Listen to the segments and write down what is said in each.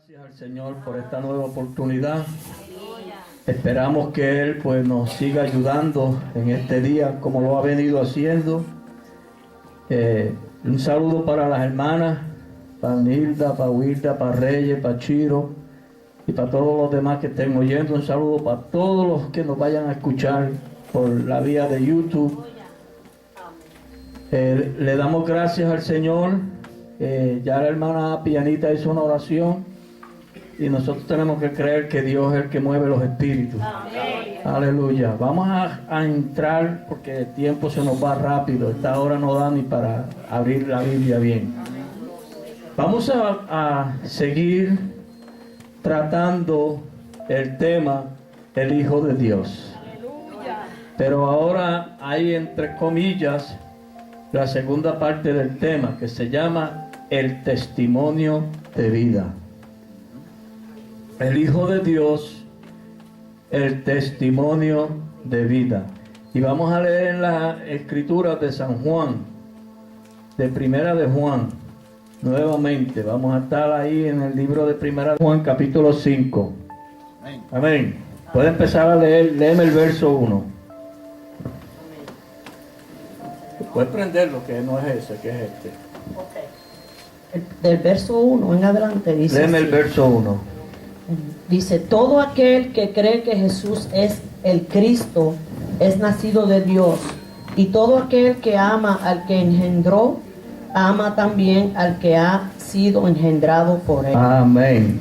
Gracias al Señor por esta nueva oportunidad. Esperamos que Él pues nos siga ayudando en este día como lo ha venido haciendo. Un saludo para las hermanas, para Nilda, para Wilda, para Reyes, para Chiro y para todos los demás que estén oyendo. Un saludo para todos los que nos vayan a escuchar por la vía de YouTube. Le damos gracias al Señor. Ya la hermana Pianita hizo una oración y nosotros tenemos que creer que Dios es el que mueve los espíritus. Amén. Aleluya. Vamos a entrar porque el tiempo se nos va rápido. Esta hora no da ni para abrir la Biblia bien. Vamos a seguir tratando el tema el Hijo de Dios. Pero ahora hay entre comillas la segunda parte del tema que se llama el testimonio de vida. El Hijo de Dios, el testimonio de vida. Y vamos a leer en las escrituras de San Juan, de Primera de Juan, nuevamente. Vamos a estar ahí en el libro de Primera de Juan, capítulo 5. Amén. Amén. Puede empezar a leer, léeme el verso 1. Puedes prenderlo, que no es ese, que es este. Okay. Del verso 1 en adelante dice léeme así. El verso 1. Dice, todo aquel que cree que Jesús es el Cristo es nacido de Dios, y todo aquel que ama al que engendró, ama también al que ha sido engendrado por él. Amén.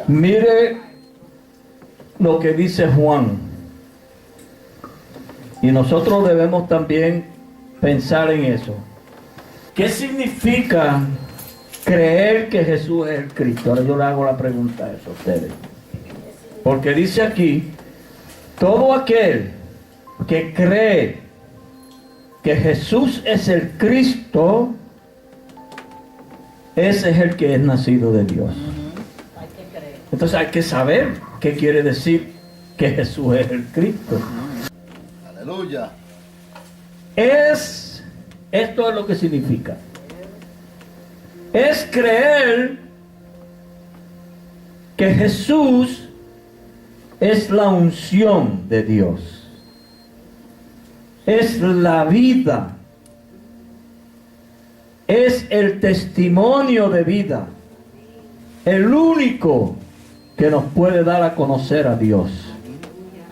Mire lo que dice Juan. Y nosotros debemos también pensar en eso. ¿Qué significa creer que Jesús es el Cristo? Ahora yo le hago la pregunta a eso a ustedes. Porque dice aquí, todo aquel que cree que Jesús es el Cristo, ese es el que es nacido de Dios. Entonces hay que saber qué quiere decir que Jesús es el Cristo. Aleluya. Esto es lo que significa. Es creer que Jesús es la unción de Dios. Es la vida. Es el testimonio de vida. El único que nos puede dar a conocer a Dios.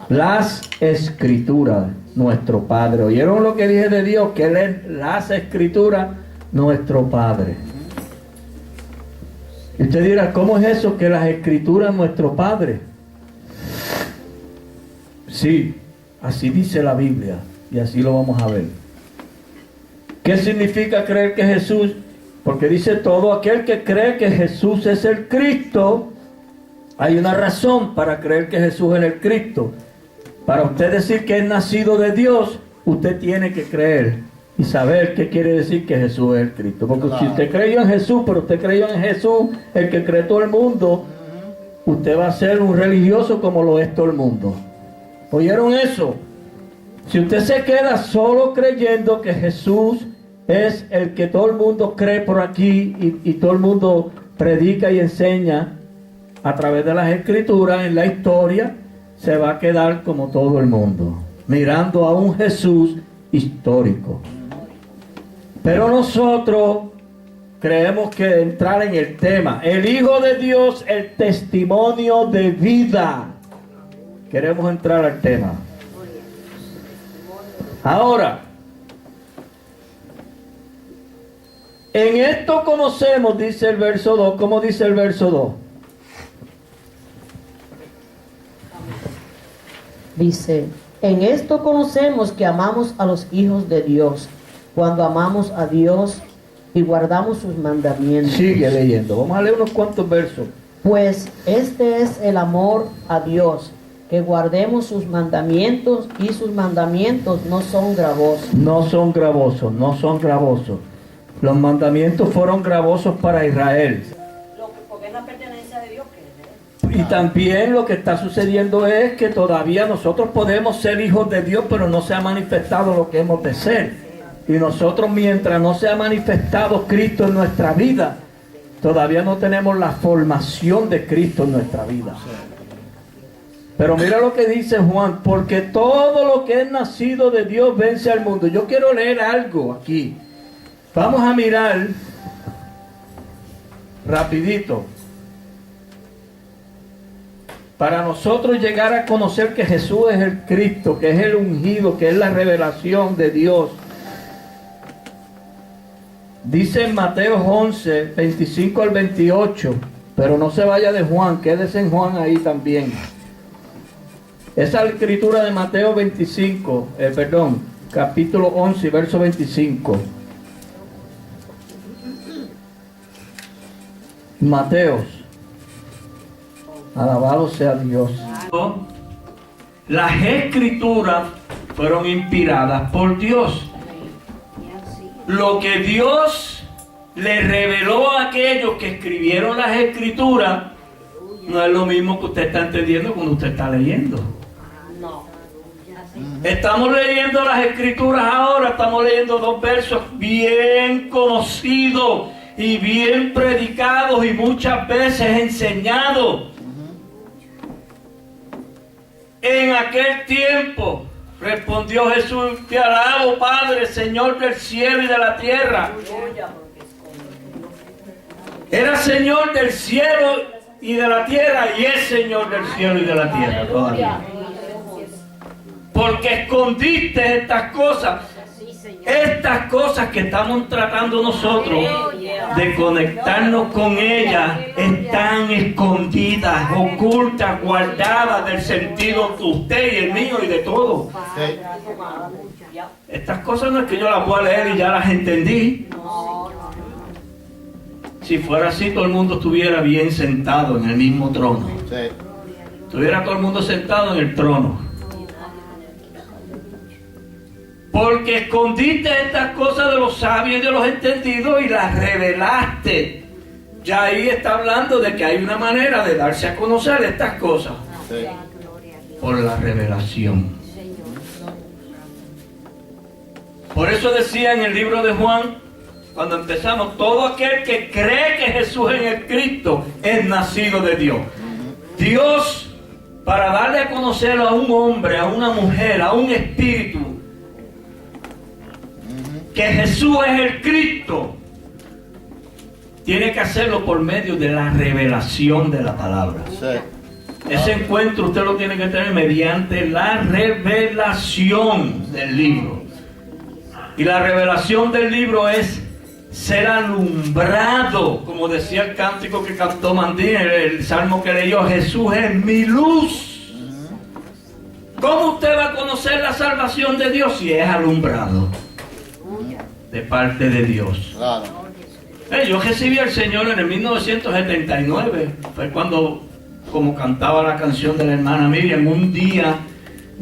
Las Escrituras, nuestro Padre. ¿Oyeron lo que dije de Dios? Que Él es las Escrituras, nuestro Padre. Y usted dirá, ¿cómo es eso que las Escrituras nuestro Padre? Sí, así dice la Biblia y así lo vamos a ver. ¿Qué significa creer que Jesús? Porque dice todo aquel que cree que Jesús es el Cristo. Hay una razón para creer que Jesús es el Cristo. Para usted decir que es nacido de Dios, usted tiene que creer y saber qué quiere decir que Jesús es el Cristo. Porque si usted creyó en Jesús, pero usted creyó en Jesús, el que cree todo el mundo, usted va a ser un religioso como lo es todo el mundo. ¿Oyeron eso? Si usted se queda solo creyendo que Jesús es el que todo el mundo cree por aquí y todo el mundo predica y enseña a través de las Escrituras en la historia, se va a quedar como todo el mundo, mirando a un Jesús histórico. Pero nosotros creemos que entrar en el tema, el Hijo de Dios, el testimonio de vida. Queremos entrar al tema. Ahora, en esto conocemos, dice el verso 2, ¿cómo dice el verso 2? Dice, en esto conocemos que amamos a los hijos de Dios, cuando amamos a Dios y guardamos sus mandamientos. Sigue leyendo, vamos a leer unos cuantos versos. Pues este es el amor a Dios, que guardemos sus mandamientos, y sus mandamientos no son gravosos. No son gravosos, no son gravosos. Los mandamientos fueron gravosos para Israel. Porque es la pertenencia de Dios. Y también lo que está sucediendo es que todavía nosotros podemos ser hijos de Dios, pero no se ha manifestado lo que hemos de ser. Y nosotros, mientras no se ha manifestado Cristo en nuestra vida, todavía no tenemos la formación de Cristo en nuestra vida. Pero mira lo que dice Juan, porque todo lo que es nacido de Dios vence al mundo. Yo quiero leer algo aquí. Vamos a mirar rapidito. Para nosotros llegar a conocer que Jesús es el Cristo, que es el ungido, que es la revelación de Dios. Dice en Mateo 11, 25 al 28, pero no se vaya de Juan, quédese en Juan ahí también. Esa escritura de Mateo 25, capítulo 11, verso 25. Mateos. Alabado sea Dios. Las escrituras fueron inspiradas por Dios. Lo que Dios le reveló a aquellos que escribieron las escrituras no es lo mismo que usted está entendiendo cuando usted está leyendo. Estamos leyendo las escrituras ahora, estamos leyendo dos versos bien conocidos y bien predicados y muchas veces enseñados. En aquel tiempo respondió Jesús: te alabo, Padre, Señor del cielo y de la tierra. Era Señor del cielo y de la tierra y es Señor del cielo y de la tierra todavía. Porque escondiste estas cosas que estamos tratando nosotros de conectarnos con ellas, están escondidas, ocultas, guardadas del sentido de usted y el mío y de todo. Estas cosas no es que yo las voy a leer y ya las entendí. Si fuera así, todo el mundo estuviera bien sentado en el mismo trono. Estuviera todo el mundo sentado en el trono. Porque escondiste estas cosas de los sabios y de los entendidos y las revelaste. Ya ahí está hablando de que hay una manera de darse a conocer estas cosas. Por la revelación. Por eso decía en el libro de Juan, cuando empezamos, todo aquel que cree que Jesús es el Cristo es nacido de Dios. Dios, para darle a conocer a un hombre, a una mujer, a un espíritu, que Jesús es el Cristo, tiene que hacerlo por medio de la revelación de la palabra. Ese encuentro usted lo tiene que tener mediante la revelación del libro. Y la revelación del libro es ser alumbrado, como decía el cántico que cantó Mandín, el salmo que leyó: Jesús es mi luz. ¿Cómo usted va a conocer la salvación de Dios si es alumbrado de parte de Dios? Yo recibí al Señor en el 1979. Fue cuando, como cantaba la canción de la hermana Miriam, un día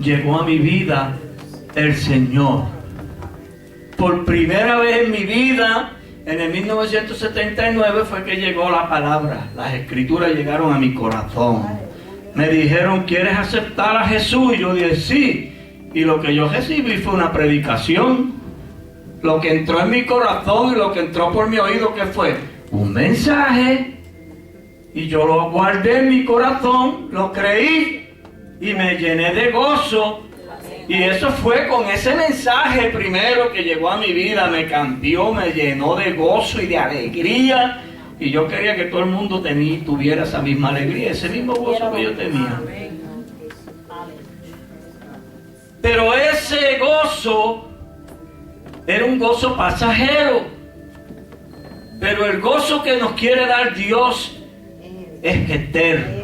llegó a mi vida el Señor. Por primera vez en mi vida, en el 1979 fue que llegó la palabra. Las escrituras llegaron a mi corazón. Me dijeron: ¿quieres aceptar a Jesús? Y yo dije: sí. Y lo que yo recibí fue una predicación. Lo que entró en mi corazón y lo que entró por mi oído, ¿qué fue? Un mensaje. Y yo lo guardé en mi corazón, lo creí y me llené de gozo. Y eso fue con ese mensaje primero que llegó a mi vida. Me cambió, me llenó de gozo y de alegría. Y yo quería que todo el mundo tuviera esa misma alegría, ese mismo gozo que yo tenía. Pero ese gozo era un gozo pasajero. Pero el gozo que nos quiere dar Dios es eterno.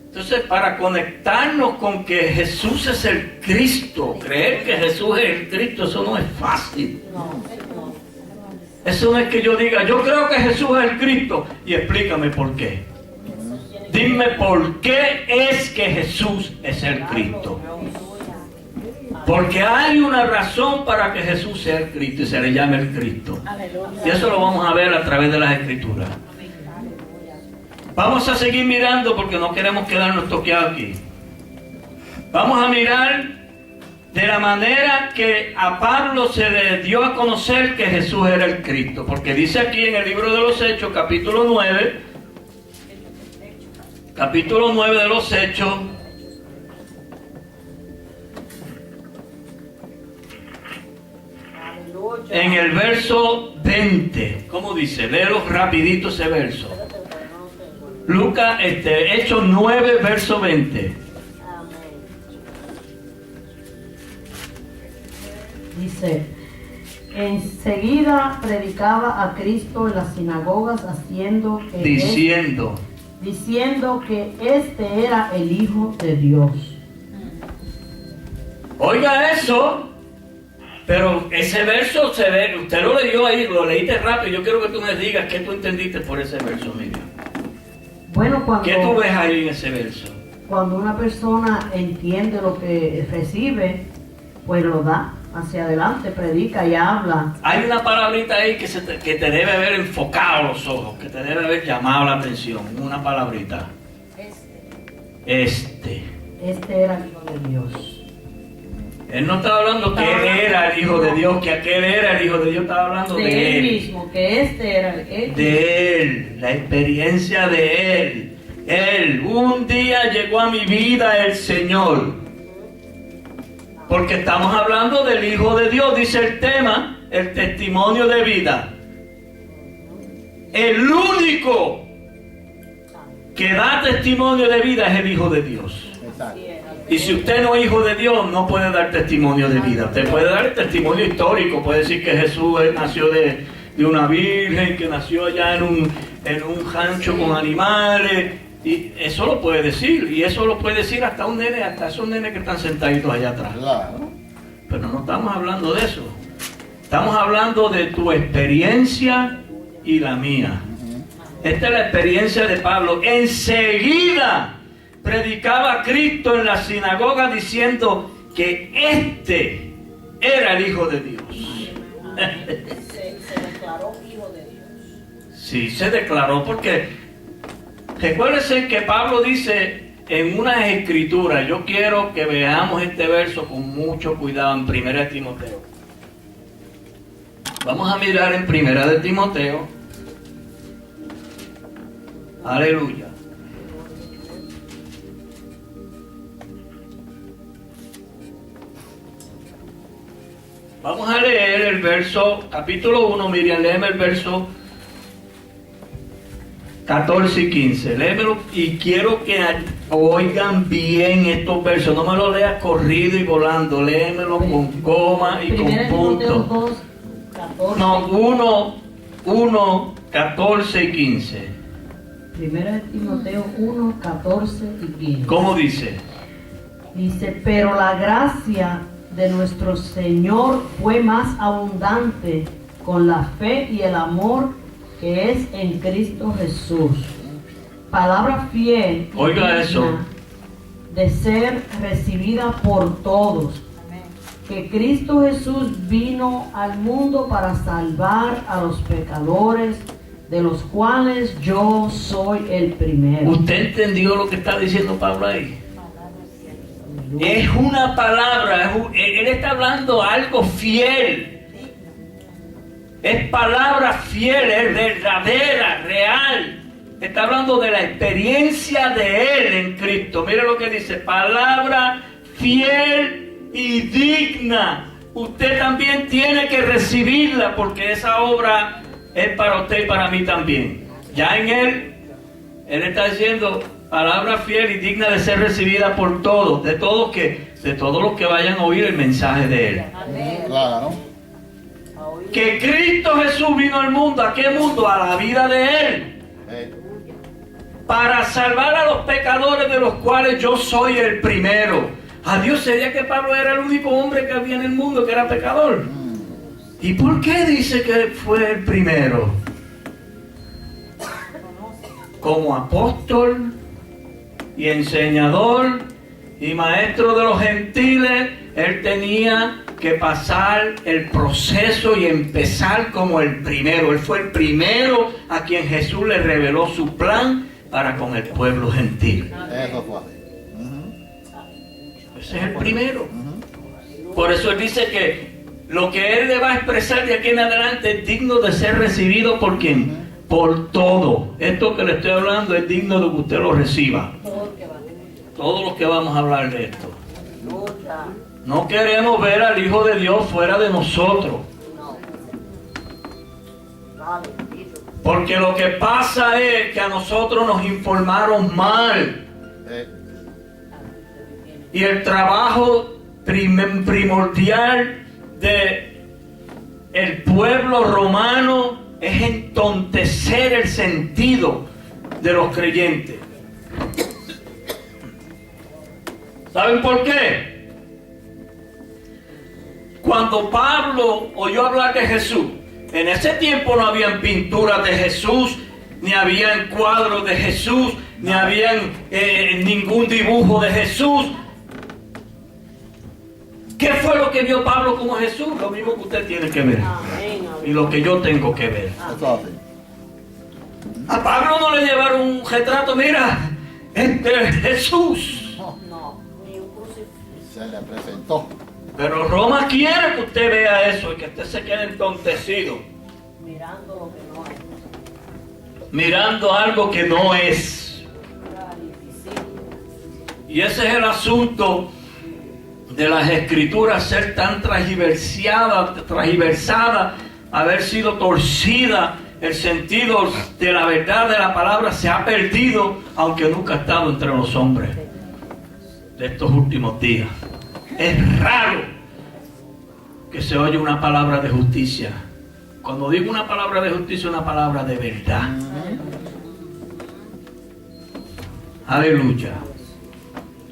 Entonces, para conectarnos con que Jesús es el Cristo, creer que Jesús es el Cristo, eso no es fácil. Eso no es que yo diga: yo creo que Jesús es el Cristo, y explícame por qué. Dime por qué es que Jesús es el Cristo. Porque hay una razón para que Jesús sea el Cristo y se le llame el Cristo. Y eso lo vamos a ver a través de las Escrituras. Vamos a seguir mirando porque no queremos quedarnos toqueados aquí. Vamos a mirar de la manera que a Pablo se le dio a conocer que Jesús era el Cristo. Porque dice aquí en el libro de los Hechos, capítulo 9 de los Hechos, en el verso 20, ¿cómo dice? Léelo rapidito ese verso. Lucas, Hechos 9, verso 20. Dice, enseguida predicaba a Cristo en las sinagogas diciendo que este era el Hijo de Dios. Oiga eso, pero ese verso se ve, usted lo leyó ahí, lo leíste rápido. Yo quiero que tú me digas qué tú entendiste por ese verso, Miriam. Bueno, ¿Qué tú ves ahí en ese verso? cuando una persona entiende lo que recibe, pues lo da hacia adelante, predica y habla. Hay una palabrita ahí que te debe haber enfocado los ojos, que te debe haber llamado la atención. Una palabrita. Este era el Hijo de Dios. Él no estaba hablando que él era el Hijo de Dios, que aquel era el Hijo de Dios, estaba hablando de él. Mismo, que este era él. De él, la experiencia de él. Él, un día llegó a mi vida el Señor. Porque estamos hablando del Hijo de Dios, dice el tema, el testimonio de vida. El único que da testimonio de vida es el Hijo de Dios. Exacto. Y si usted no es hijo de Dios, no puede dar testimonio de vida. Usted puede dar el testimonio histórico, puede decir que Jesús nació de una virgen, que nació allá en un rancho con animales. Y eso lo puede decir, y eso lo puede decir hasta un nene, hasta esos nenes que están sentaditos allá atrás. Claro. Pero no estamos hablando de eso. Estamos hablando de tu experiencia y la mía. Esta es la experiencia de Pablo. Enseguida predicaba a Cristo en la sinagoga diciendo que este era el Hijo de Dios. Se declaró Hijo de Dios. Sí, se declaró porque recuérdense que Pablo dice en unas escrituras, yo quiero que veamos este verso con mucho cuidado en 1 de Timoteo. Vamos a mirar en 1 de Timoteo. Aleluya. Vamos a leer el verso, capítulo 1, Miriam, léeme el verso 14 y 15. Léemelo y quiero que oigan bien estos versos. No me lo leas corrido y volando. Léemelo con coma y con punto. No, 1, 14 y 15. 1 de Timoteo 1, 14 y 15. ¿Cómo dice? Dice, pero la gracia de nuestro Señor fue más abundante con la fe y el amor que es en Cristo Jesús. Palabra fiel y Oiga digna eso. de ser recibida por todos. Que Cristo Jesús vino al mundo para salvar a los pecadores, de los cuales yo soy el primero. ¿Usted entendió lo que está diciendo Pablo ahí? Es una palabra, él está hablando algo fiel. Es palabra fiel, es verdadera, real. Está hablando de la experiencia de él en Cristo. Mire lo que dice, palabra fiel y digna. Usted también tiene que recibirla porque esa obra es para usted y para mí también. Ya en él está diciendo palabra fiel y digna de ser recibida por todos, de todos los que vayan a oír el mensaje de él. Claro. Que Cristo Jesús vino al mundo. ¿A qué mundo? A la vida de él. Para salvar a los pecadores, de los cuales yo soy el primero. Adiós, sería que Pablo era el único hombre que había en el mundo que era pecador. ¿Y por qué dice que fue el primero? Como apóstol y enseñador y maestro de los gentiles, él tenía que pasar el proceso y empezar como el primero. Él fue el primero a quien Jesús le reveló su plan para con el pueblo gentil. Eso fue así. Ese es el primero. Por eso él dice que lo que él le va a expresar de aquí en adelante es digno de ser recibido por ¿quién? Por todo. Esto que le estoy hablando es digno de que usted lo reciba. Todos los que vamos a hablar de esto. No queremos ver al Hijo de Dios fuera de nosotros. Porque lo que pasa es que a nosotros nos informaron mal. Y el trabajo primordial de el pueblo romano es entontecer el sentido de los creyentes. ¿Saben por qué? Cuando Pablo oyó hablar de Jesús, en ese tiempo no habían pinturas de Jesús, ni habían cuadros de Jesús, ni habían ningún dibujo de Jesús. ¿Qué fue lo que vio Pablo como Jesús? Lo mismo que usted tiene que ver. Y lo que yo tengo que ver. A Pablo no le llevaron un retrato, mira, este es Jesús. Se le presentó. Pero Roma quiere que usted vea eso y que usted se quede entontecido. Mirando lo que no es. Mirando algo que no es. Y ese es el asunto de las escrituras, ser tan transversada, haber sido torcida. El sentido de la verdad de la palabra se ha perdido, aunque nunca ha estado entre los hombres de estos últimos días. Es raro que se oye una palabra de justicia. Cuando digo una palabra de justicia, una palabra de verdad. Aleluya.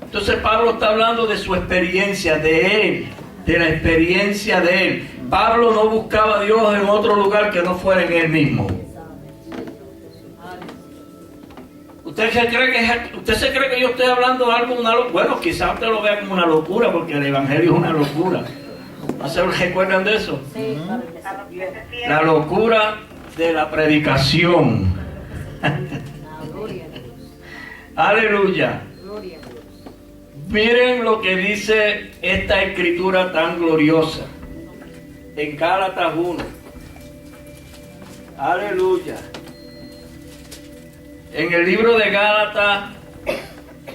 Entonces Pablo está hablando de su experiencia, de él, de la experiencia de él. Pablo no buscaba a Dios en otro lugar que no fuera en él mismo. ¿Usted se cree que yo estoy hablando algo, bueno, quizás usted lo vea como una locura, porque el evangelio es una locura. ¿No se recuerdan de eso? Sí, La locura de la predicación. Aleluya. Miren lo que dice esta escritura tan gloriosa en Gálatas 1. Aleluya. En el libro de Gálatas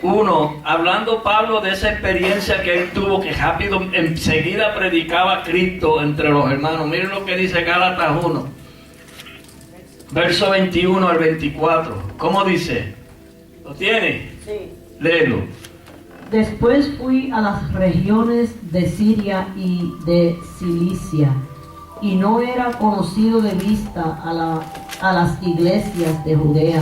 1, hablando Pablo de esa experiencia que él tuvo, que rápido enseguida predicaba a Cristo entre los hermanos. Miren lo que dice Gálatas 1, verso 21 al 24. ¿Cómo dice? ¿Lo tiene? Sí. Léelo. Después fui a las regiones de Siria y de Cilicia, y no era conocido de vista a las iglesias de Judea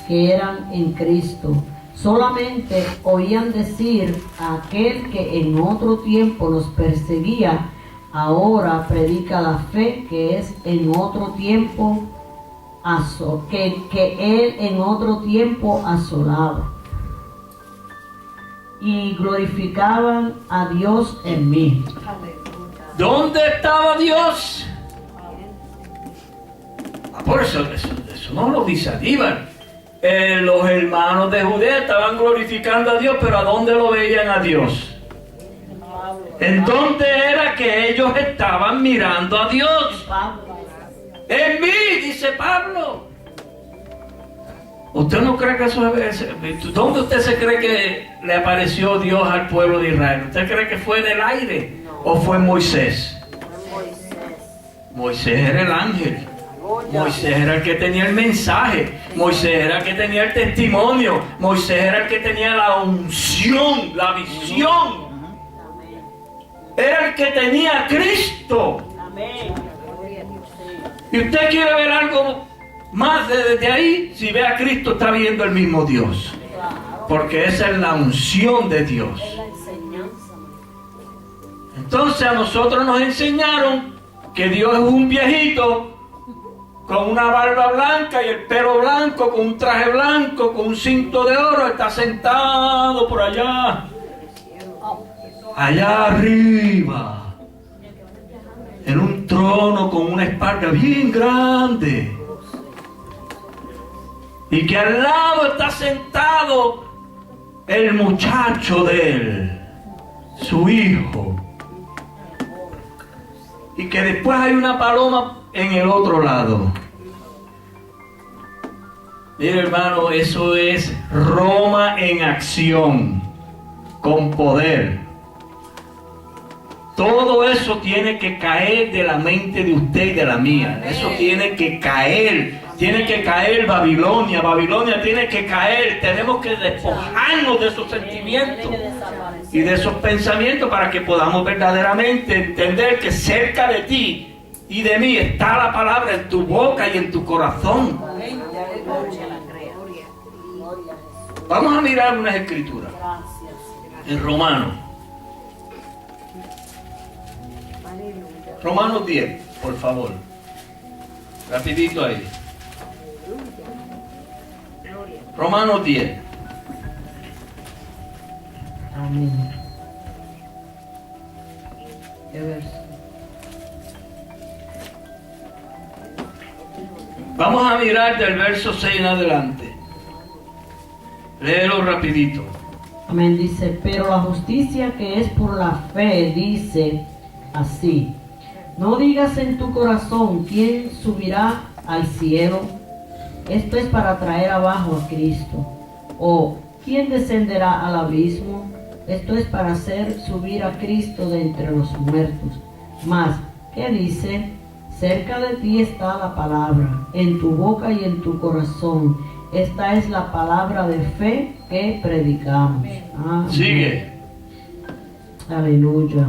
que eran en Cristo. Solamente oían decir a aquel que en otro tiempo nos perseguía, ahora predica la fe que es en otro tiempo que él en otro tiempo asolaba. Y glorificaban a Dios en mí. ¿Dónde estaba Dios? Por eso no lo dice Aníbal. Los hermanos de Judea estaban glorificando a Dios, pero ¿a dónde lo veían a Dios? ¿En dónde era que ellos estaban mirando a Dios? En mí, dice Pablo. ¿Usted no cree que eso es? ¿Dónde usted se cree que le apareció Dios al pueblo de Israel? ¿Usted cree que fue del aire? ¿O fue Moisés? Moisés era el ángel. Moisés era el que tenía el mensaje. Moisés era el que tenía el testimonio. Moisés era el que tenía la unción, la visión. Era el que tenía a Cristo. Y usted quiere ver algo más desde ahí, si ve a Cristo está viendo el mismo Dios. Porque esa es la unción de Dios. Entonces a nosotros nos enseñaron que Dios es un viejito con una barba blanca y el pelo blanco, con un traje blanco, con un cinto de oro, está sentado por allá arriba, en un trono con una espalda bien grande. Y que al lado está sentado el muchacho de él, su hijo, y que después hay una paloma en el otro lado. Mire, hermano, eso es Roma en acción, con poder. Todo eso tiene que caer de la mente de usted y de la mía. Eso tiene que caer. Tiene que caer Babilonia. Babilonia tiene que caer. Tenemos que despojarnos de esos sentimientos y de esos pensamientos para que podamos verdaderamente entender que cerca de ti y de mí está la palabra en tu boca y en tu corazón. Vamos a mirar unas escrituras en Romanos. Romanos 10, por favor. Rapidito ahí. Romanos 10. Amén. ¿Qué verso? Vamos a mirar del verso 6 en adelante. Léelo rapidito. Amén. Dice, pero la justicia que es por la fe dice así: no digas en tu corazón quién subirá al cielo. Esto es para traer abajo a Cristo. O quién descenderá al abismo. Esto es para hacer subir a Cristo de entre los muertos. Mas, ¿qué dice? Cerca de ti está la palabra, en tu boca y en tu corazón. Esta es la palabra de fe que predicamos. Amén. Sigue. Aleluya.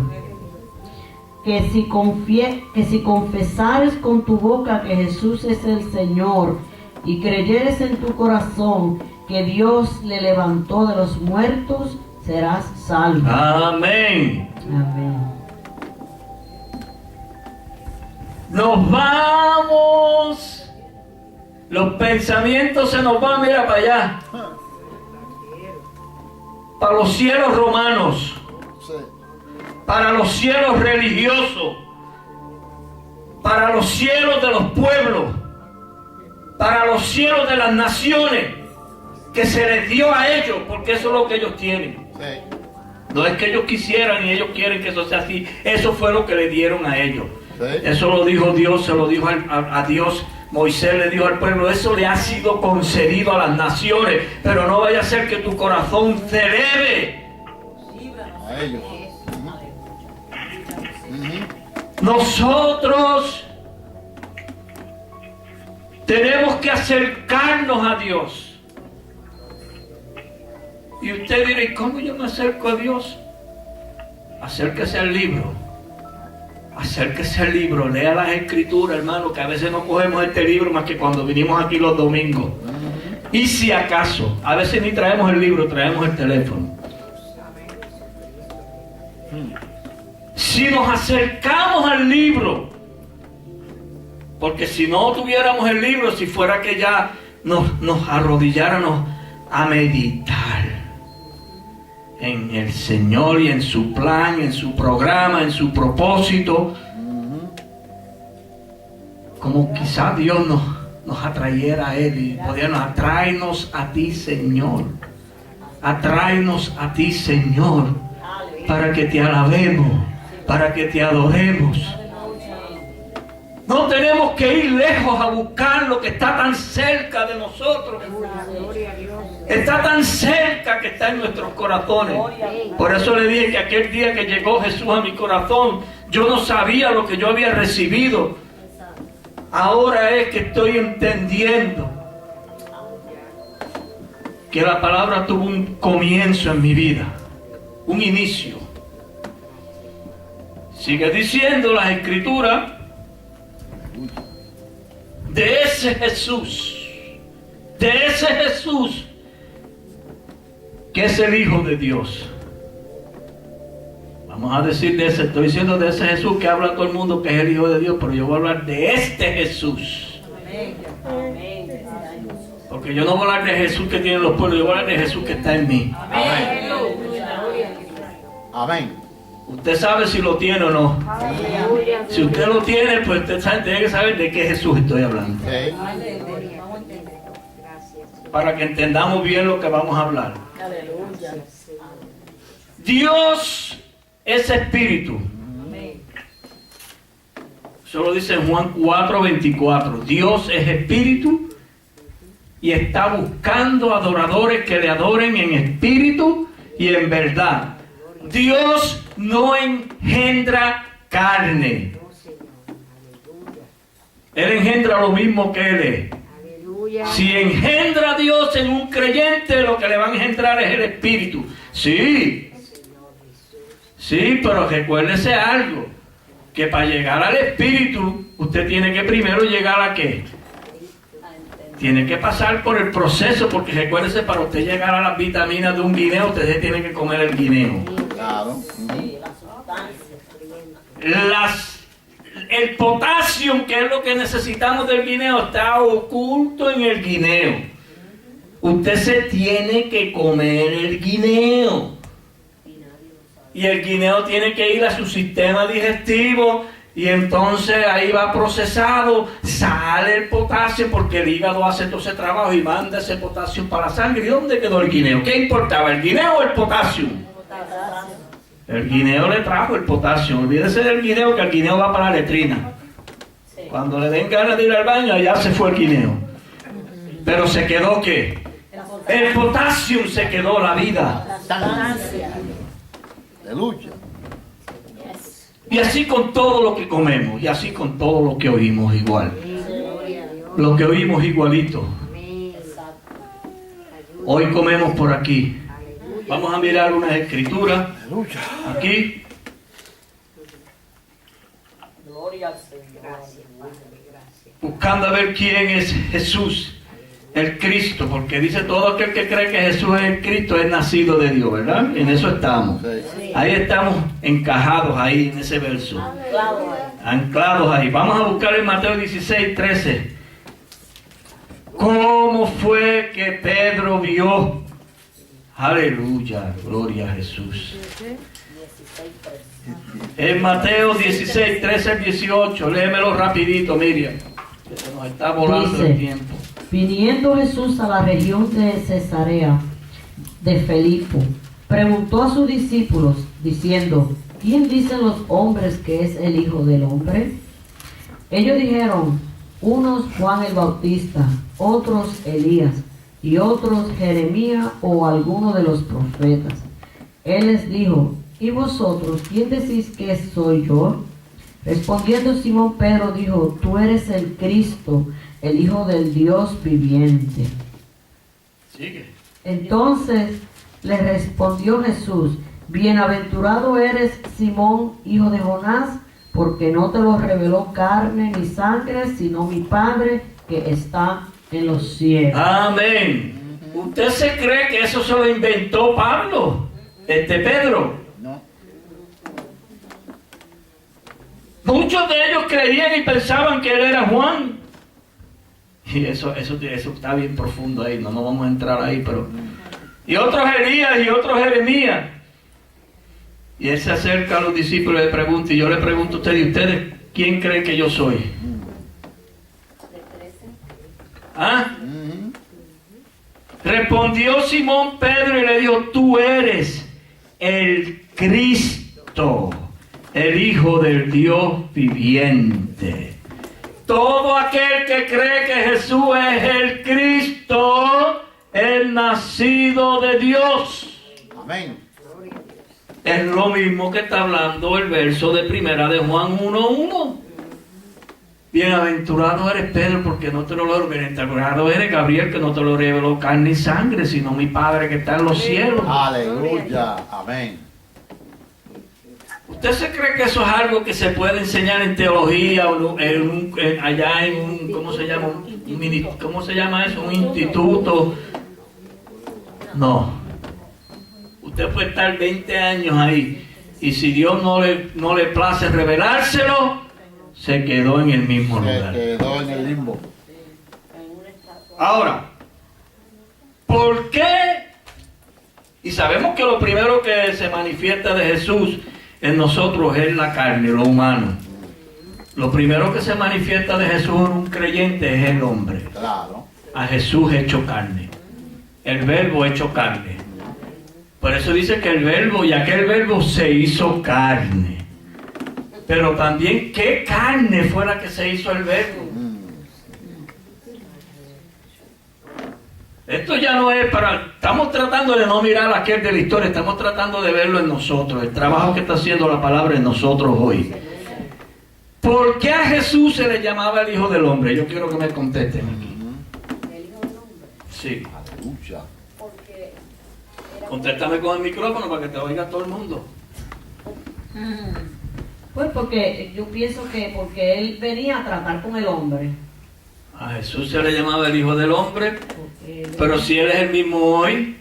Que si confesares con tu boca que Jesús es el Señor y creyeres en tu corazón que Dios le levantó de los muertos, serás salvo. Amén. Amén. Nos vamos. Los pensamientos se nos van, mira para allá. Para los cielos romanos. Sí. Para los cielos religiosos. Para los cielos de los pueblos. Para los cielos de las naciones. Que se les dio a ellos, porque eso es lo que ellos tienen. Sí. No es que ellos quisieran y ellos quieren que eso sea así. Eso fue lo que le dieron a ellos. Sí. Eso lo dijo Dios, se lo dijo a Dios. Moisés le dijo al pueblo, eso le ha sido concedido a las naciones, pero no vaya a ser que tu corazón se eleve. A ellos. Nosotros tenemos que acercarnos a Dios. Y usted dirá, ¿y cómo yo me acerco a Dios? Acérquese al libro. Acérquese al libro, lea las escrituras, hermano, que a veces no cogemos este libro más que cuando vinimos aquí los domingos. Y si acaso, a veces ni traemos el libro, traemos el teléfono. Si nos acercamos al libro, porque si no tuviéramos el libro, si fuera que ya nos arrodilláramos a meditar en el Señor y en su plan, en su programa, en su propósito, como quizás Dios nos atrayera a Él y podríamos atraernos a ti, Señor. Atráenos a ti, Señor, para que te alabemos, para que te adoremos. No tenemos que ir lejos a buscar lo que está tan cerca de nosotros. Está tan cerca que está en nuestros corazones. Por eso le dije que aquel día que llegó Jesús a mi corazón, yo no sabía lo que yo había recibido. Ahora es que estoy entendiendo que la palabra tuvo un comienzo en mi vida, un inicio. Sigue diciendo las escrituras de ese Jesús que es el Hijo de Dios. Vamos a decir de ese, estoy diciendo de ese Jesús que habla a todo el mundo que es el Hijo de Dios, pero yo voy a hablar de este Jesús. Porque yo no voy a hablar de Jesús que tienen los pueblos, yo voy a hablar de Jesús que está en mí. Amén. Amén. Usted sabe si lo tiene o no. Si usted lo tiene, pues usted tiene que saber de qué Jesús estoy hablando. Sí. Para que entendamos bien lo que vamos a hablar. Dios es espíritu. Eso lo dice en Juan 4:24. Dios es espíritu y está buscando adoradores que le adoren en espíritu y en verdad. Dios no engendra carne. Él engendra lo mismo que Él es. Si engendra a Dios en un creyente, lo que le va a engendrar es el espíritu. Sí, pero recuérdese algo, que para llegar al espíritu, usted tiene que primero llegar a ¿qué? Tiene que pasar por el proceso, porque recuérdese, para usted llegar a las vitaminas de un guineo, usted tiene que comer el guineo. Claro. El potasio, que es lo que necesitamos del guineo, está oculto en el guineo. Usted se tiene que comer el guineo. Y el guineo tiene que ir a su sistema digestivo. Y entonces ahí va procesado, sale el potasio, porque el hígado hace todo ese trabajo y manda ese potasio para la sangre. ¿Y dónde quedó el guineo? ¿Qué importaba, el guineo o el potasio? El guineo le trajo el potasio. Olvídese del guineo, que el guineo va para la letrina. Cuando le den ganas de ir al baño, allá se fue el guineo. Pero se quedó ¿qué? El potasio, se quedó la vida. Aleluya. Y así con todo lo que comemos, y así con todo lo que oímos igual. Lo que oímos igualito. Hoy comemos por aquí. Vamos a mirar unas escrituras. Aquí. Buscando a ver quién es Jesús, el Cristo, porque dice todo aquel que cree que Jesús es el Cristo es nacido de Dios, ¿verdad? En eso estamos. Ahí estamos encajados ahí en ese verso. Anclados ahí. Vamos a buscar en Mateo 16:13. ¿Cómo fue que Pedro vio? Aleluya, gloria a Jesús. En Mateo 16:13 al 18, léemelo rapidito, Miriam, que se nos está volando el tiempo. Viniendo Jesús a la región de Cesarea de Filipo, preguntó a sus discípulos, diciendo: ¿Quién dicen los hombres que es el Hijo del Hombre? Ellos dijeron: unos Juan el Bautista, otros Elías, y otros Jeremías o alguno de los profetas. Él les dijo: ¿y vosotros quién decís que soy yo? Respondiendo Simón Pedro dijo: tú eres el Cristo, el Hijo del Dios viviente. Sigue. Entonces le respondió Jesús: bienaventurado eres, Simón, hijo de Jonás, porque no te lo reveló carne ni sangre, sino mi Padre que está en los cielos. Amén. ¿Usted se cree que eso se lo inventó Pablo? Pedro. No. Muchos de ellos creían y pensaban que él era Juan. Y eso está bien profundo ahí, no nos vamos a entrar ahí, pero... Y otros Elías y otros Jeremías. Y él se acerca a los discípulos y le pregunta, y yo le pregunto a ustedes, ¿y ustedes quién creen que yo soy? ¿Ah? Respondió Simón Pedro y le dijo: tú eres el Cristo, el Hijo del Dios viviente. Todo aquel que cree que Jesús es el Cristo, el nacido de Dios. Amén. Es lo mismo que está hablando el verso de primera de Juan 1:1. Bienaventurado eres Pedro, porque no te lo reveló. Bienaventurado eres Gabriel, que no te lo reveló carne y sangre, sino mi Padre que está en los cielos. Aleluya. Amén. ¿Usted se cree que eso es algo que se puede enseñar en teología o allá en un, ¿cómo se llama? ¿Cómo se llama eso? Un instituto. No. Usted puede estar 20 años ahí y si Dios no le place revelárselo, se quedó en el mismo lugar. Se quedó en el limbo. Ahora, ¿por qué? Y sabemos que lo primero que se manifiesta de Jesús en nosotros es la carne, lo humano. Lo primero que se manifiesta de Jesús en un creyente es el hombre. Claro. A Jesús hecho carne. El verbo hecho carne. Por eso dice que el verbo, y aquel verbo se hizo carne. pero también qué carne fue la que se hizo el verbo. Esto ya no es estamos tratando de no mirar a aquel de la historia, estamos tratando de verlo en nosotros, el trabajo que está haciendo la palabra en nosotros hoy. ¿Por qué a Jesús se le llamaba el Hijo del Hombre? Yo quiero que me contesten aquí. ¿El Hijo del Hombre? Sí. Aleluya. Porque era Contéstame con el micrófono para que te oiga todo el mundo. Pues porque yo pienso que porque él venía a tratar con el hombre. A Jesús se le llamaba el Hijo del Hombre, Porque él- pero si Él es el mismo hoy,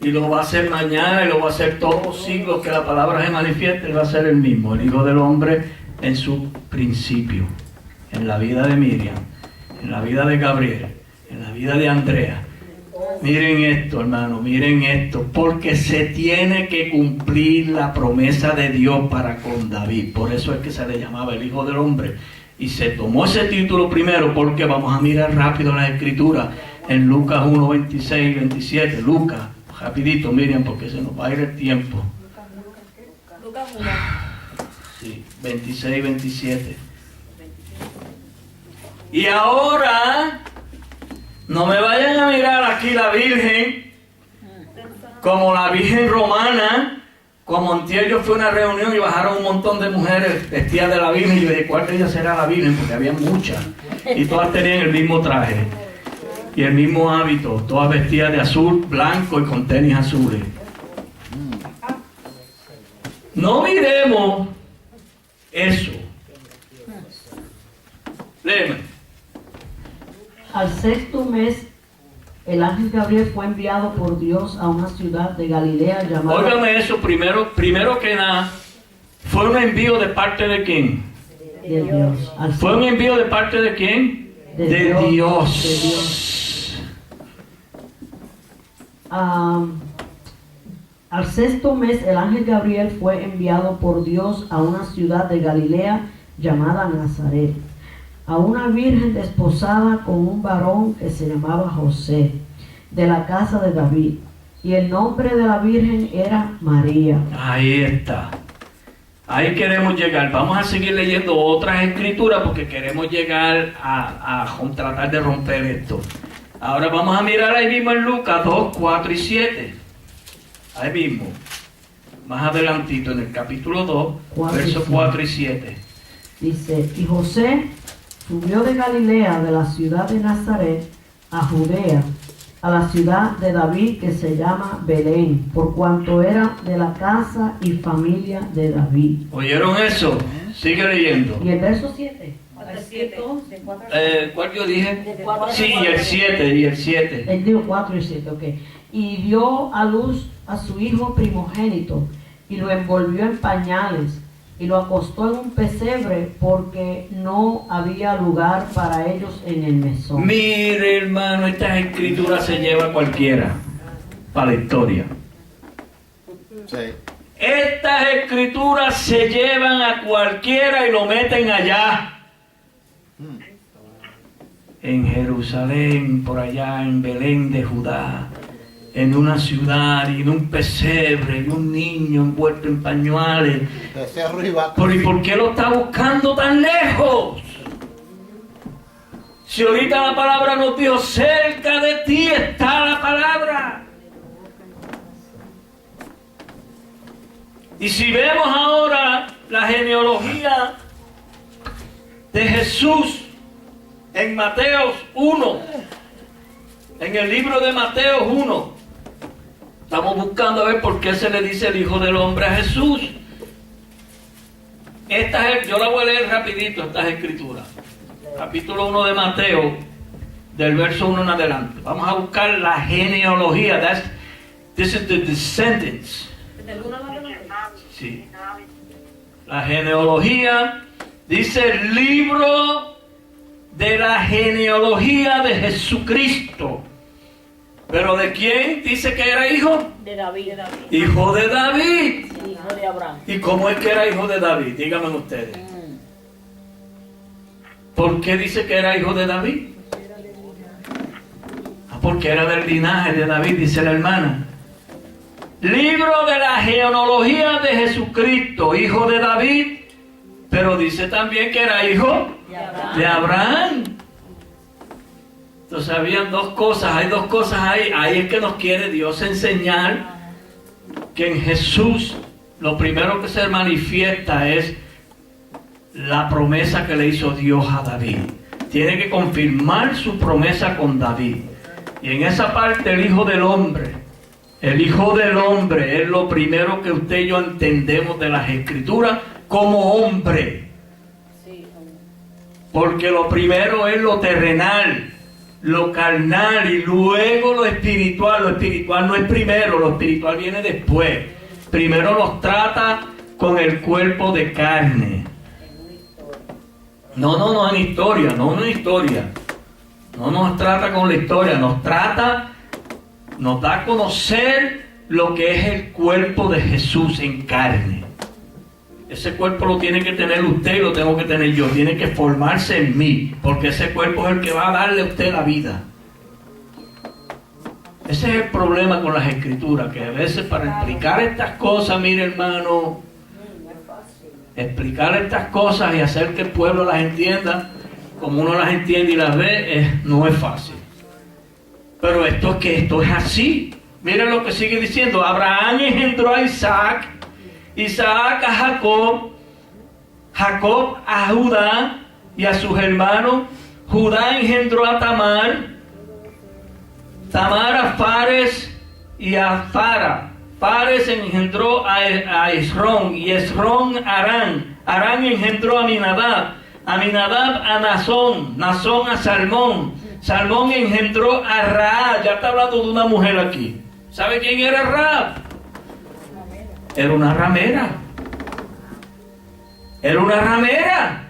y lo va a hacer mañana, y lo va a hacer todos los siglos que la palabra se manifieste, Él va a ser el mismo, el Hijo del Hombre en su principio, en la vida de Miriam, en la vida de Gabriel, en la vida de Andrea. Miren esto, hermano, miren esto, porque se tiene que cumplir la promesa de Dios para con David. Por eso es que se le llamaba el Hijo del Hombre. Y se tomó ese título primero porque vamos a mirar rápido las escrituras en Lucas 1, 26 y 27. Lucas, rapidito, miren, porque se nos va a ir el tiempo. Lucas 1. Sí, 26 y 27. Y ahora, no me vayan a mirar aquí la Virgen como la Virgen romana. Como antier yo fui a una reunión y bajaron un montón de mujeres vestidas de la Virgen. Y yo dije, ¿cuál de ellas será la Virgen? Porque había muchas. Y todas tenían el mismo traje. Y el mismo hábito. Todas vestidas de azul, blanco y con tenis azules. No miremos eso. Léeme. Al sexto mes, el ángel Gabriel fue enviado por Dios a una ciudad de Galilea llamada... Óigame eso primero que nada. ¿Fue un envío de parte de quién? de Dios. Al ¿Fue un envío de parte de quién? De De Dios. Dios. De Dios. Al sexto mes, el ángel Gabriel fue enviado por Dios a una ciudad de Galilea llamada Nazaret, a una virgen desposada con un varón que se llamaba José, de la casa de David, y el nombre de la virgen era María. Ahí está. Ahí queremos llegar. Vamos a seguir leyendo otras escrituras porque queremos llegar a tratar de romper esto. Ahora vamos a mirar ahí mismo en Lucas 2, 4 y 7. Ahí mismo. Más adelantito en el capítulo 2, 4 y versos 7. 4 y 7. Dice, y José subió de Galilea, de la ciudad de Nazaret, a Judea, a la ciudad de David que se llama Belén, por cuanto era de la casa y familia de David. ¿Oyeron eso? Sigue leyendo. Y el verso 7. Hasta 7. De 4 a ¿Cuál yo dije? De 4 a Sí, y el 7, y el 7. Él dijo 4 y 7, ok. Y dio a luz a su hijo primogénito, y lo envolvió en pañales, y lo acostó en un pesebre, porque no había lugar para ellos en el mesón. Mire, hermano, estas escrituras se lleva cualquiera para la historia. Sí. Estas escrituras se llevan a cualquiera y lo meten allá. En Jerusalén, por allá en Belén de Judá, en una ciudad y en un pesebre y un niño envuelto en pañales. Desde arriba. Pero ¿y por qué lo está buscando tan lejos? Si ahorita la palabra nos dijo, cerca de ti está la palabra. Y si vemos ahora la genealogía de Jesús en Mateo 1, en el libro de Mateo 1, estamos buscando a ver por qué se le dice el Hijo del Hombre a Jesús. Yo la voy a leer rapidito, estas escrituras. Capítulo 1 de Mateo, del verso 1 en adelante. Vamos a buscar la genealogía. This is the descendants. Del 1 al 9. Sí. La genealogía dice el libro de la genealogía de Jesucristo. ¿Pero de quién dice que era hijo? De David. Hijo de David. Hijo de Abraham. ¿Y cómo es que era hijo de David? Díganme ustedes. ¿Por qué dice que era hijo de David? Porque era del linaje de David, dice la hermana. libro de la genealogía de Jesucristo, hijo de David, pero dice también que era hijo de Abraham. Entonces habían dos cosas, hay dos cosas ahí. Ahí es que nos quiere Dios enseñar que en Jesús lo primero que se manifiesta es la promesa que le hizo Dios a David. Tiene que confirmar su promesa con David. Y en esa parte el Hijo del Hombre es lo primero que usted y yo entendemos de las Escrituras como hombre. Porque lo primero es lo terrenal, lo carnal, y luego lo espiritual. Lo espiritual no es primero, lo espiritual viene después. Primero nos trata con el cuerpo de carne. No en historia, no nos trata con la historia, nos da a conocer lo que es el cuerpo de Jesús en carne. Ese cuerpo lo tiene que tener usted y lo tengo que tener yo. Tiene que formarse en mí, porque ese cuerpo es el que va a darle a usted la vida. Ese es el problema con las Escrituras, que a veces para explicar estas cosas, mire hermano, explicar estas cosas y hacer que el pueblo las entienda como uno las entiende y las ve, no es fácil. Pero esto es así. Miren lo que sigue diciendo. Abraham engendró a Isaac, Isaac a Jacob, Jacob a Judá y a sus hermanos. Judá engendró a Tamar, Tamar a Fares y a Zara. Fares engendró a Esrón y Esrón a Arán. Arán engendró a Aminadab, Aminadab a Nazón, Nazón a Salmón. Salmón engendró a Raab. Ya está hablando de una mujer aquí. ¿Sabe quién era Raab? Era una ramera. Era una ramera.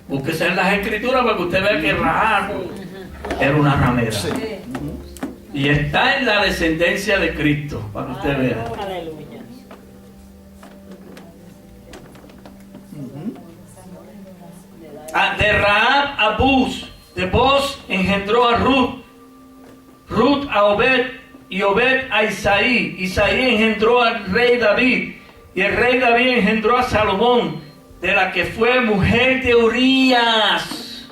Búsquese en las Escrituras para que usted vea que Raab era una ramera. Y está en la descendencia de Cristo, para que usted vea. Aleluya. De Raab a Buz, de Boz engendró a Ruth, Ruth a Obed, y Obed a Isaí. Isaí engendró al rey David, y el rey David engendró a Salomón, de la que fue mujer de Urías.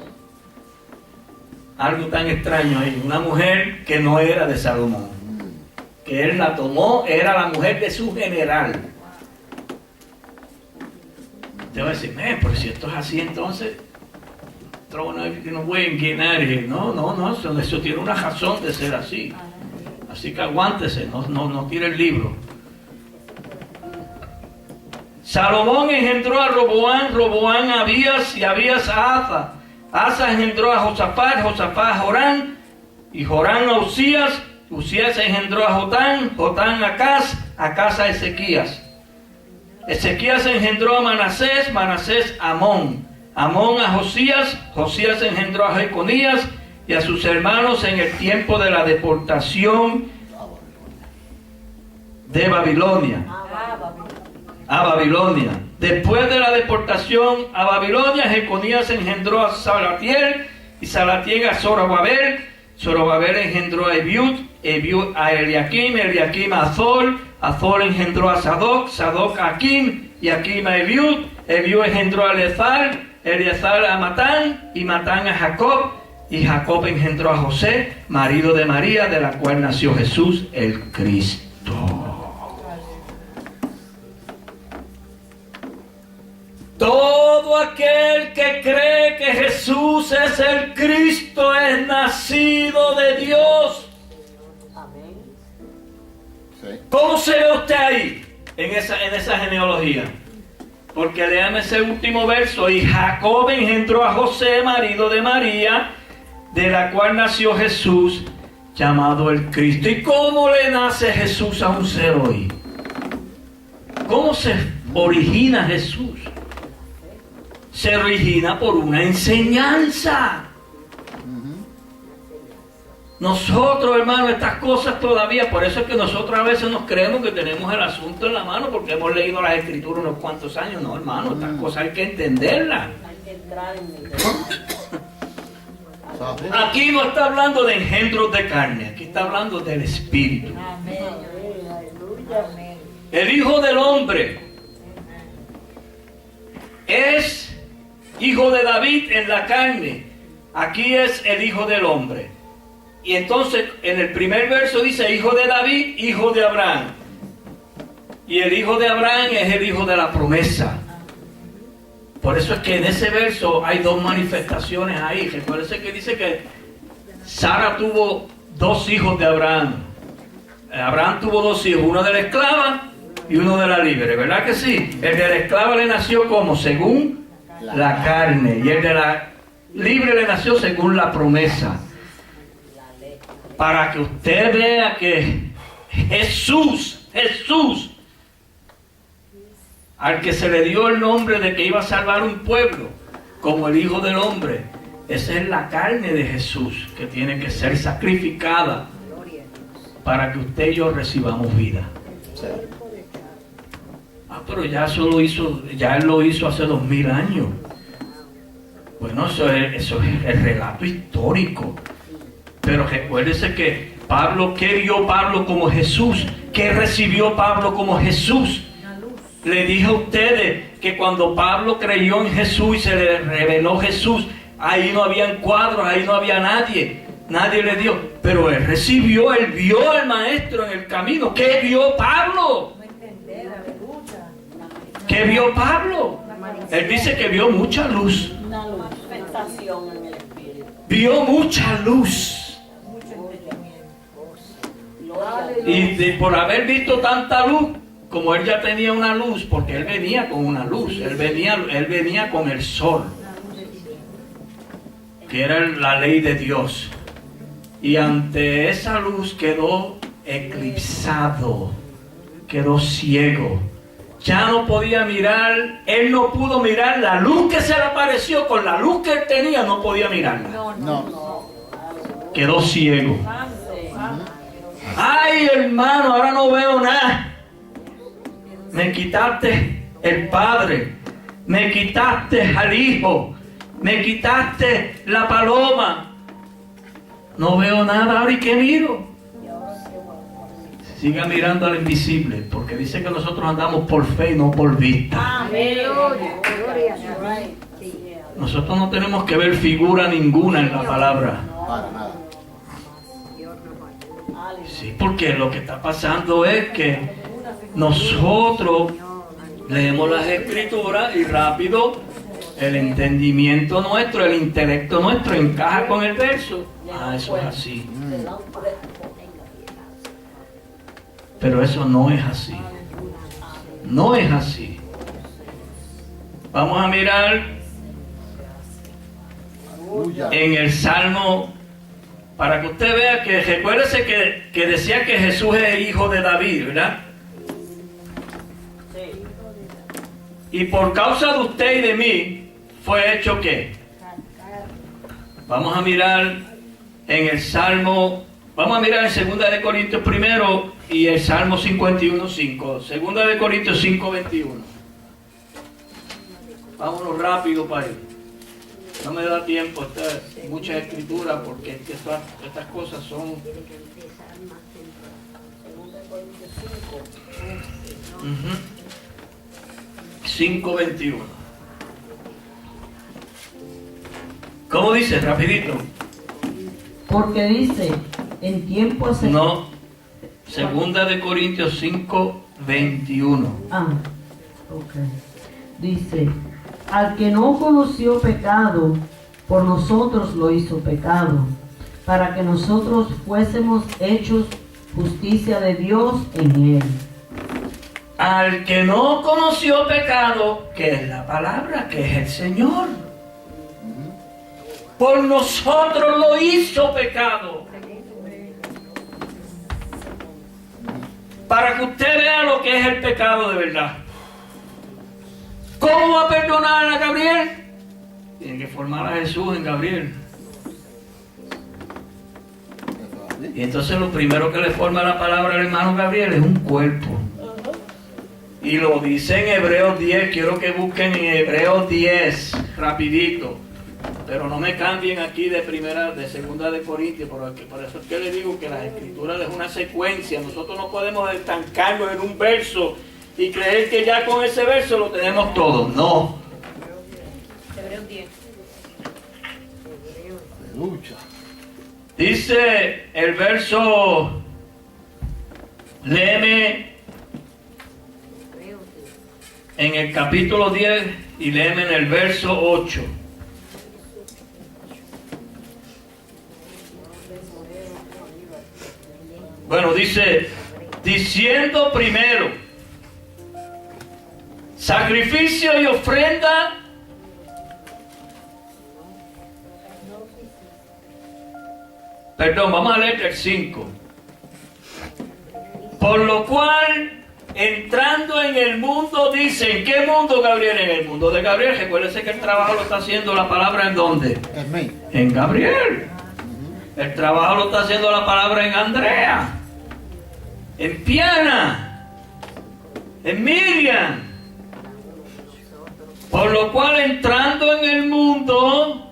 Algo tan extraño ahí, una mujer que no era de Salomón, que él la tomó, era la mujer de su general. Te va a decir, pero si esto es así, entonces no pueden llenar. No, eso tiene una razón de ser así. Así que aguántese, no tire el libro. Salomón engendró a Roboán, Roboán a Abías y Abías a Asa. Asa engendró a Josafat, Josafat a Jorán y Jorán a Usías. Usías engendró a Jotán, Jotán a Acaz, Acaz a Ezequías. Ezequías engendró a Manasés, Manasés a Amón, Amón a Josías, Josías engendró a Jeconías y a sus hermanos en el tiempo de la deportación de Babilonia. A Babilonia. Después de la deportación a Babilonia, Jeconías engendró a Salatiel y Salatiel a Zorobabel. Zorobabel engendró a Ebiud, Ebiud a Eliakim, Eliakim a Azor, Azor engendró a Sadoc, Sadoc a Akim y Akim a Ebiud, Ebiud engendró a Eleazar, Eleazar a Matán y Matán a Jacob, y Jacob engendró a José, marido de María, de la cual nació Jesús el Cristo. Todo aquel que cree que Jesús es el Cristo es nacido de Dios. Sí. ¿Cómo se ve usted ahí en esa genealogía? Porque léame ese último verso. Y Jacob engendró a José, marido de María, de la cual nació Jesús, llamado el Cristo. ¿Y cómo le nace Jesús a un ser hoy? ¿Cómo se origina Jesús? Se origina por una enseñanza. Nosotros, hermanos, estas cosas todavía, por eso es que nosotros a veces nos creemos que tenemos el asunto en la mano, porque hemos leído las Escrituras unos cuantos años. No, hermano, estas cosas hay que entenderlas. Hay que entrar en el Aquí no está hablando de engendros de carne, aquí está hablando del Espíritu. El Hijo del Hombre es hijo de David en la carne. Aquí es el Hijo del Hombre. Y entonces en el primer verso dice hijo de David, hijo de Abraham. Y el hijo de Abraham es el hijo de la promesa. Por eso es que en ese verso hay dos manifestaciones ahí. Recuérdense que dice que Sara tuvo dos hijos de Abraham. Abraham tuvo dos hijos, uno de la esclava y uno de la libre, ¿verdad que sí? El de la esclava le nació como según la carne y el de la libre le nació según la promesa. Para que usted vea que Jesús, al que se le dio el nombre de que iba a salvar un pueblo, como el Hijo del Hombre, esa es la carne de Jesús que tiene que ser sacrificada para que usted y yo recibamos vida. Pero ya Él lo hizo hace 2000 años. Bueno, eso es el relato histórico. Pero recuérdese que Pablo, ¿qué vio Pablo como Jesús? ¿Qué recibió Pablo como Jesús? Le dije a ustedes que cuando Pablo creyó en Jesús y se le reveló Jesús, ahí no habían cuadros, ahí no había nadie le dio, pero él vio al maestro en el camino. ¿Qué vio Pablo? ¿Qué vio Pablo? Él dice que vio mucha luz. Una manifestación en el Espíritu. Vio mucha luz. Y por haber visto tanta luz, como él ya tenía una luz, porque él venía con una luz, él venía con el sol, que era la ley de Dios. Y ante esa luz quedó eclipsado, quedó ciego. Ya no podía mirar, él no pudo mirar la luz que se le apareció, con la luz que él tenía no podía mirarla. No. Quedó ciego. Ay, hermano, ahora no veo nada. Me quitaste el Padre, me quitaste al Hijo, me quitaste la paloma. No veo nada ahora, ¿y qué miro? Siga mirando al invisible, porque dice que nosotros andamos por fe y no por vista. Nosotros no tenemos que ver figura ninguna en la palabra. Para nada. Sí, porque lo que está pasando es que nosotros leemos las escrituras y rápido el entendimiento nuestro, el intelecto nuestro encaja con el verso. Ah, eso es así. Pero eso no es así. No es así. Vamos a mirar en el Salmo, para que usted vea que, recuérdese que decía que Jesús es el hijo de David, ¿verdad? Y por causa de usted y de mí, fue hecho ¿qué? Vamos a mirar en el Salmo, vamos a mirar en 2 de Corintios primero y el Salmo 51:5. 2 de Corintios 5:21. Vámonos rápido para ir. No me da tiempo, mucha escritura, porque es que estas cosas son... 5:21. ¿Cómo dice? Rapidito. Porque dice, en tiempos... No, 2 de Corintios 5:21. Ok. Dice, al que no conoció pecado, por nosotros lo hizo pecado, para que nosotros fuésemos hechos justicia de Dios en él. Al que no conoció pecado, que es la palabra, que es el Señor, por nosotros lo hizo pecado, para que usted vea lo que es el pecado de verdad. ¿Cómo va a perdonar a Gabriel? Tiene que formar a Jesús en Gabriel. Y entonces lo primero que le forma la palabra al hermano Gabriel es un cuerpo. Y lo dice en Hebreos 10, quiero que busquen en Hebreos 10, rapidito. Pero no me cambien aquí de segunda de Corintios, porque por eso es que le digo que las escrituras es una secuencia. Nosotros no podemos estancarnos en un verso y creer que ya con ese verso lo tenemos todo. No. Hebreos 10. Aleluya. Dice el verso, léeme en el capítulo 10 y léeme en el verso 8. Bueno, dice, diciendo primero, sacrificio y ofrenda vamos a leer el 5. Por lo cual, entrando en el mundo, dice, ¿en qué mundo, Gabriel? En el mundo de Gabriel. Recuérdese que el trabajo lo está haciendo la palabra ¿en dónde? En mí. En Gabriel. El trabajo lo está haciendo la palabra en Andrea, en Piana, en Miriam. Por lo cual, entrando en el mundo,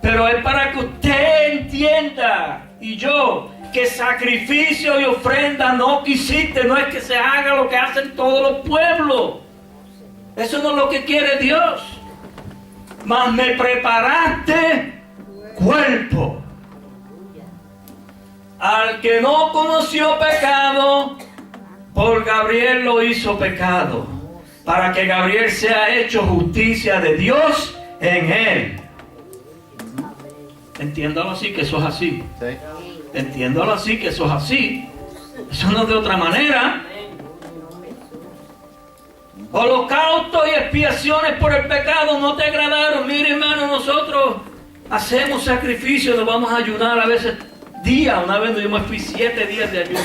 pero es para que usted entienda, y yo, que sacrificio y ofrenda no quisiste, no es que se haga lo que hacen todos los pueblos. Eso no es lo que quiere Dios. Mas me preparaste cuerpo. Al que no conoció pecado, por Gabriel lo hizo pecado, para que Gabriel sea hecho justicia de Dios en él. Entiéndalo así, que eso es así. Sí. Entiéndalo así, que eso es así. Eso no es de otra manera. Holocaustos y expiaciones por el pecado no te agradaron. Mire, hermano, nosotros hacemos sacrificios, nos vamos a ayunar a veces días. Una vez yo me fui 7 días de ayuno,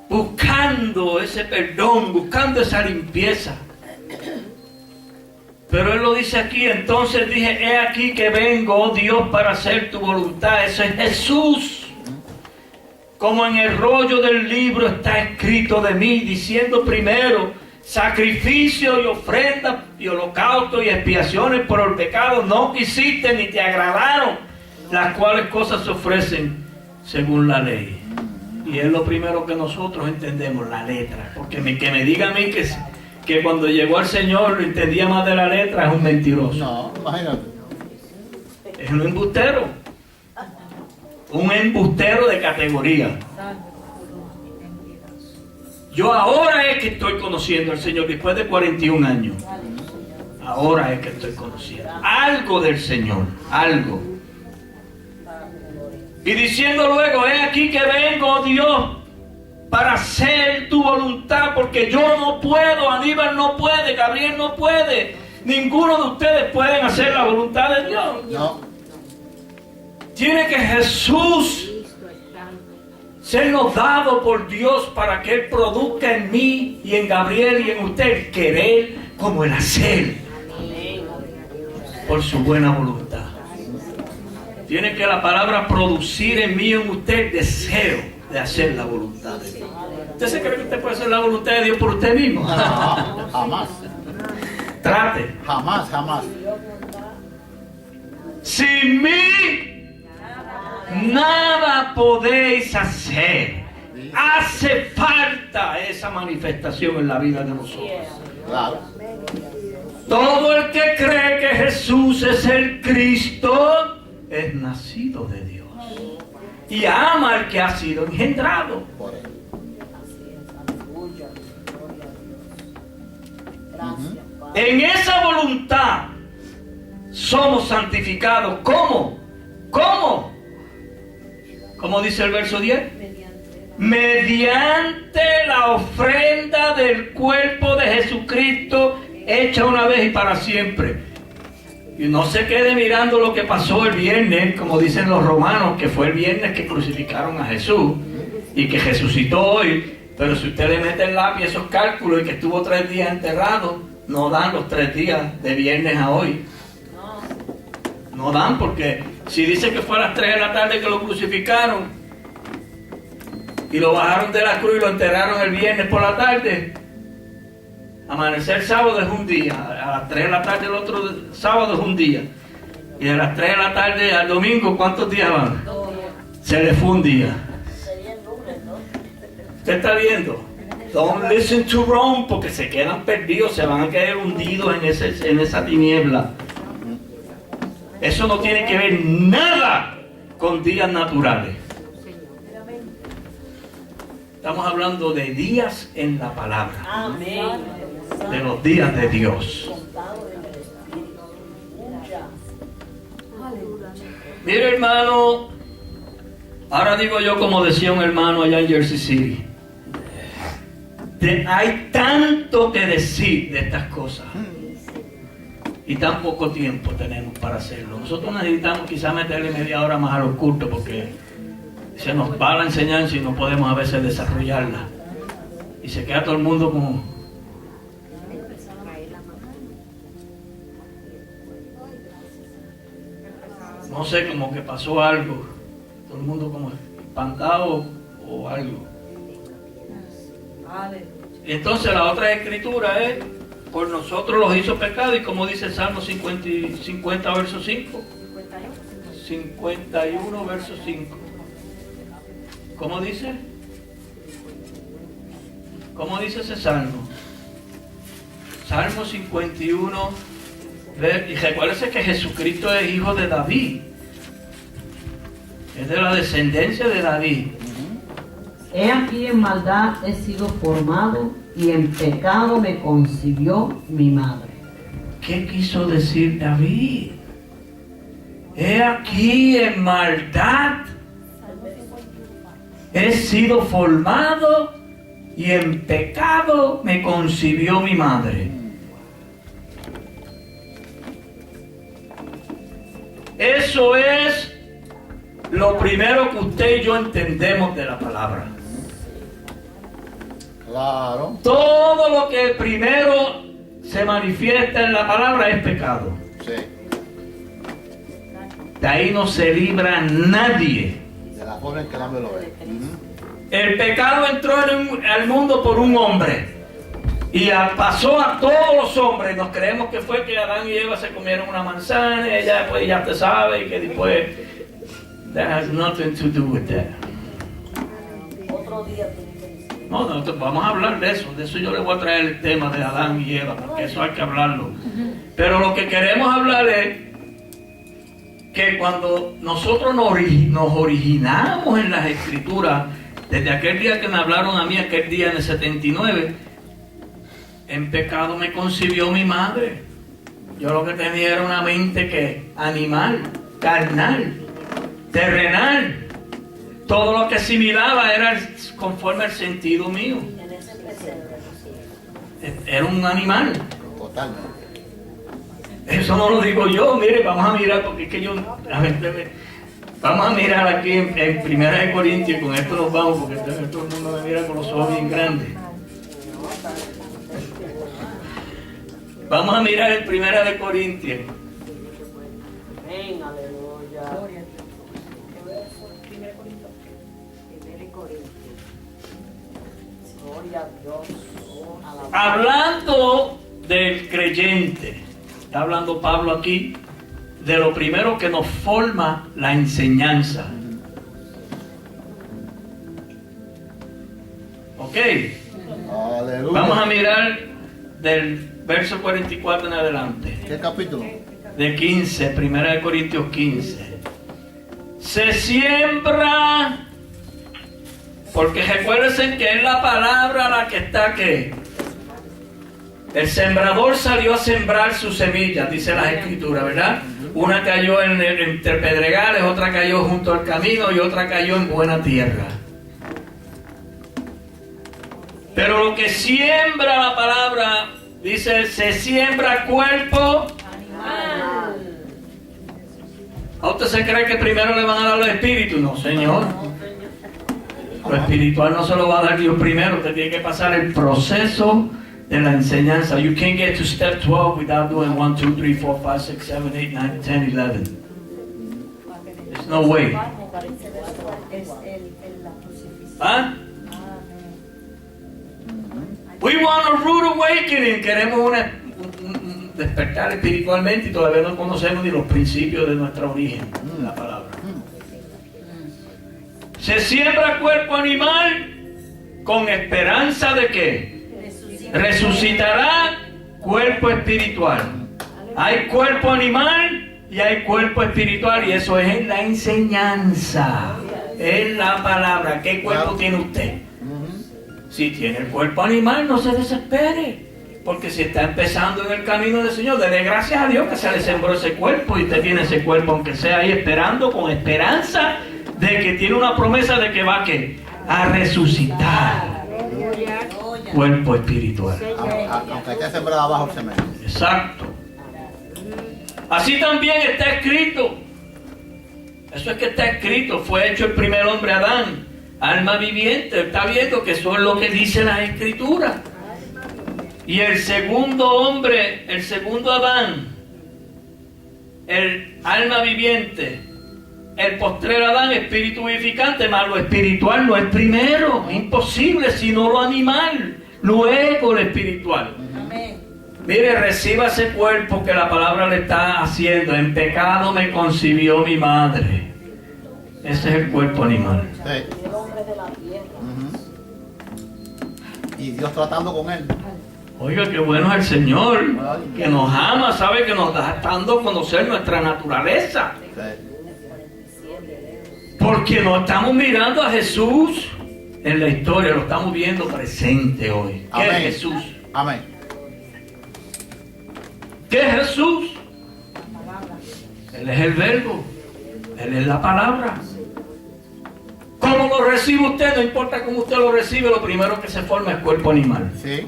buscando ese perdón, buscando esa limpieza. Pero Él lo dice aquí, entonces dije, he aquí que vengo, oh Dios, para hacer tu voluntad. Eso es Jesús. Como en el rollo del libro está escrito de mí, diciendo primero, sacrificio y ofrenda y holocausto y expiaciones por el pecado no quisiste ni te agradaron, las cuales cosas se ofrecen según la ley. Y es lo primero que nosotros entendemos, la letra. Porque que me diga a mí que cuando llegó al Señor lo entendía más de la letra, es un mentiroso. No, imagínate. Es un embustero. Un embustero de categoría. Yo ahora es que estoy conociendo al Señor, después de 41 años. Ahora es que estoy conociendo algo del Señor, algo. Y diciendo luego, he aquí que vengo, oh Dios, para hacer tu voluntad, porque yo no puedo, Aníbal no puede, Gabriel no puede, ninguno de ustedes pueden hacer la voluntad de Dios. No. Tiene que Jesús sernos dado por Dios para que Él produzca en mí y en Gabriel y en usted el querer como el hacer por su buena voluntad. Tiene que la palabra producir en mí y en usted el deseo de hacer la voluntad de Dios. ¿Usted se cree que usted puede hacer la voluntad de Dios por usted mismo? No, jamás. Trate. Jamás, jamás. Sin mí nada podéis hacer. Hace falta esa manifestación en la vida de nosotros. Claro. Todo el que cree que Jesús es el Cristo es nacido de Dios y ama al que ha sido engendrado. Por él. En esa voluntad somos santificados. ¿Cómo? ¿Cómo? ¿Cómo dice el verso 10? Mediante la ofrenda del cuerpo de Jesucristo hecha una vez y para siempre. Y no se quede mirando lo que pasó el viernes, como dicen los romanos, que fue el viernes que crucificaron a Jesús y que resucitó hoy. Pero si usted le mete el lápiz esos cálculos y que estuvo 3 días enterrado, no dan los 3 días de viernes a hoy. No dan, porque si dice que fue a las 3 de la tarde que lo crucificaron y lo bajaron de la cruz y lo enterraron el viernes por la tarde, Amanecer sábado es un día, a las 3 de la tarde el otro sábado es un día. Y de las 3 de la tarde al domingo, ¿cuántos días van? Se le fue un día. ¿Usted está viendo? Don't listen to Rome, porque se quedan perdidos, se van a quedar hundidos en esa tiniebla. Eso no tiene que ver nada con días naturales. Estamos hablando de días en la palabra. Amén. De los días de Dios. Mire, hermano, ahora digo yo como decía un hermano allá en Jersey City. Hay tanto que decir de estas cosas y tan poco tiempo tenemos para hacerlo. Nosotros necesitamos quizás meterle media hora más a los cultos porque se nos va la enseñanza y no podemos a veces desarrollarla. Y se queda todo el mundo como... No sé, como que pasó algo. Todo el mundo como espantado o algo. Entonces la otra escritura es: por nosotros los hizo pecado, y como dice el Salmo 50 verso 5. 51 verso 5. ¿Cómo dice? ¿Cómo dice ese salmo? Salmo 51. Y recuérdese que Jesucristo es hijo de David. Es de la descendencia de David. He aquí en maldad he sido formado y en pecado me concibió mi madre. ¿Qué quiso decir David? He aquí en maldad he sido formado y en pecado me concibió mi madre. Eso es lo primero que usted y yo entendemos de la palabra. Claro. Todo lo que primero se manifiesta en la palabra es pecado. Sí. De ahí no se libra nadie. De la forma en que el hombre lo ve. El pecado entró al mundo por un hombre y pasó a todos los hombres. Nos creemos que fue que Adán y Eva se comieron una manzana y ella después ya te sabe, y que después that has nothing to do with that. No, vamos a hablar de eso yo le voy a traer el tema de Adán y Eva, porque eso hay que hablarlo. Pero lo que queremos hablar es que cuando nosotros nos originamos en las escrituras, desde aquel día que me hablaron a mí, aquel día en el 79, en pecado me concibió mi madre. Yo lo que tenía era una mente que animal, carnal, terrenal. Todo lo que asimilaba era conforme al sentido mío. Era un animal. Totalmente. Eso no lo digo yo. Mire, vamos a mirar, porque es que yo... Vamos a mirar aquí en Primera de Corintios, con esto nos vamos, porque todo el mundo me mira con los ojos bien grandes. Vamos a mirar en Primera de Corintios. Amén, aleluya. Gloria a Dios. Hablando del creyente, está hablando Pablo aquí de lo primero que nos forma la enseñanza. Ok, Aleluya. vamos a mirar del verso 44 en adelante. ¿Qué capítulo? De 15, Primera de Corintios 15. Se siembra, porque recuérdense que es la palabra la que está aquí. El sembrador salió a sembrar sus semillas, dice las escrituras, ¿verdad? Una cayó entre pedregales, otra cayó junto al camino y otra cayó en buena tierra. Pero lo que siembra la palabra, dice, se siembra cuerpo animal. ¿A usted se cree que primero le van a dar los espíritus? No, Señor. Lo espiritual no se lo va a dar Dios primero. Usted tiene que pasar el proceso de la enseñanza. You can't get to step 12 without doing 1, 2, 3, 4, 5, 6, 7, 8, 9, 10, 11. There's no way. ¿Ah? We want a rude awakening. Queremos un despertar espiritualmente y todavía no conocemos ni los principios de nuestra origen, la palabra. Se siembra cuerpo animal con esperanza de que resucitará cuerpo espiritual. Hay cuerpo animal y hay cuerpo espiritual, y eso es en la enseñanza, en la palabra. ¿Qué cuerpo tiene usted? Si tiene el cuerpo animal, no se desespere, porque si está empezando en el camino del Señor, dele gracias a Dios que se le sembró ese cuerpo, y usted tiene ese cuerpo, aunque sea ahí esperando, con esperanza de que tiene una promesa de que va a resucitar cuerpo espiritual. Aunque esté sembrado abajo el cemento. Exacto. Así también está escrito. Eso es que está escrito. Fue hecho el primer hombre Adán, alma viviente. Está viendo que eso es lo que dice la Escritura. Y el segundo hombre, el segundo Adán, el alma viviente, el postrer Adán, espíritu vivificante, mas lo espiritual no es primero. Imposible, sino lo animal, luego lo espiritual. Mire, reciba ese cuerpo que la palabra le está haciendo. En pecado me concibió mi madre. Ese es el cuerpo animal. Sí. Y Dios tratando con él. Oiga, qué bueno es el Señor, que nos ama, sabe que nos está dando a conocer nuestra naturaleza. Sí. Porque no estamos mirando a Jesús en la historia, lo estamos viendo presente hoy. ¿Qué es Jesús? Amén. ¿Qué es Jesús? Él es el verbo, Él es la palabra. ¿Cómo lo recibe usted? No importa cómo usted lo recibe, lo primero que se forma es cuerpo animal. Sí.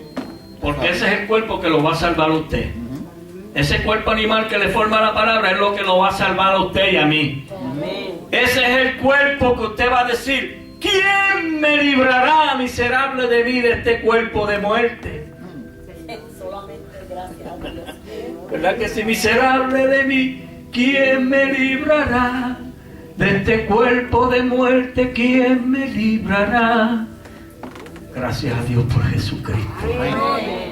Porque ese es el cuerpo que lo va a salvar a usted. Ese cuerpo animal que le forma la palabra es lo que lo va a salvar a usted y a mí. Ese es el cuerpo que usted va a decir: ¿quién me librará, miserable de mí, de este cuerpo de muerte? Solamente gracias a Dios. ¿Verdad que sí? Miserable de mí, ¿quién me librará de este cuerpo de muerte? ¿Quién me librará? Gracias a Dios por Jesucristo,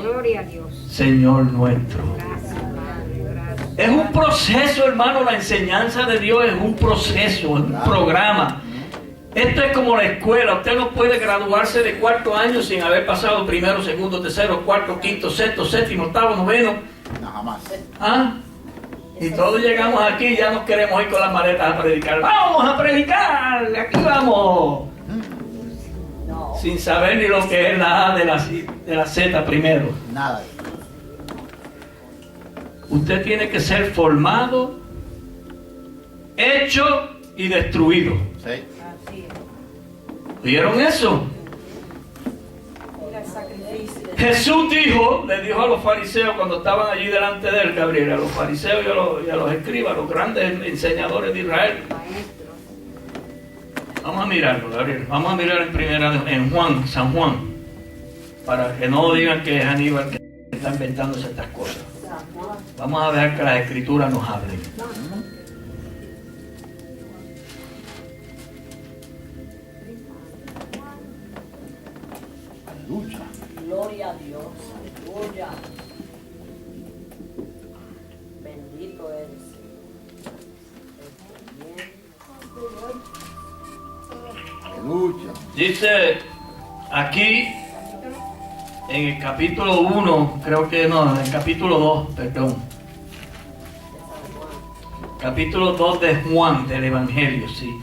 Gloria a Dios. Señor nuestro. Gracias, Padre. Gracias. Es un proceso, hermano. La enseñanza de Dios es un proceso, es un programa. Esto es como la escuela. Usted no puede graduarse de cuarto año sin haber pasado primero, segundo, tercero, cuarto, quinto, sexto, séptimo, octavo, noveno. No, jamás. ¿Ah? Y todos llegamos aquí y ya nos queremos ir con las maletas a predicar. ¡Vamos a predicar! ¡Aquí vamos! Sin saber ni lo que es la A de la Z primero. Nada. Usted tiene que ser formado, hecho y destruido. Sí. ¿Oyeron eso? Jesús le dijo a los fariseos cuando estaban allí delante de él, Gabriel, a los fariseos y a los escribas, a los grandes enseñadores de Israel. Vamos a mirarlo, Gabriel. Vamos a mirar en Juan, San Juan, para que no digan que es Aníbal que está inventándose estas cosas. Vamos a ver que las escrituras nos hablen. Lucha. Gloria a Dios. Aleluya. Bendito eres. Lucha. Dice aquí en el capítulo 1, creo que no, en el capítulo 2, perdón. Capítulo 2 de Juan, del Evangelio, sí.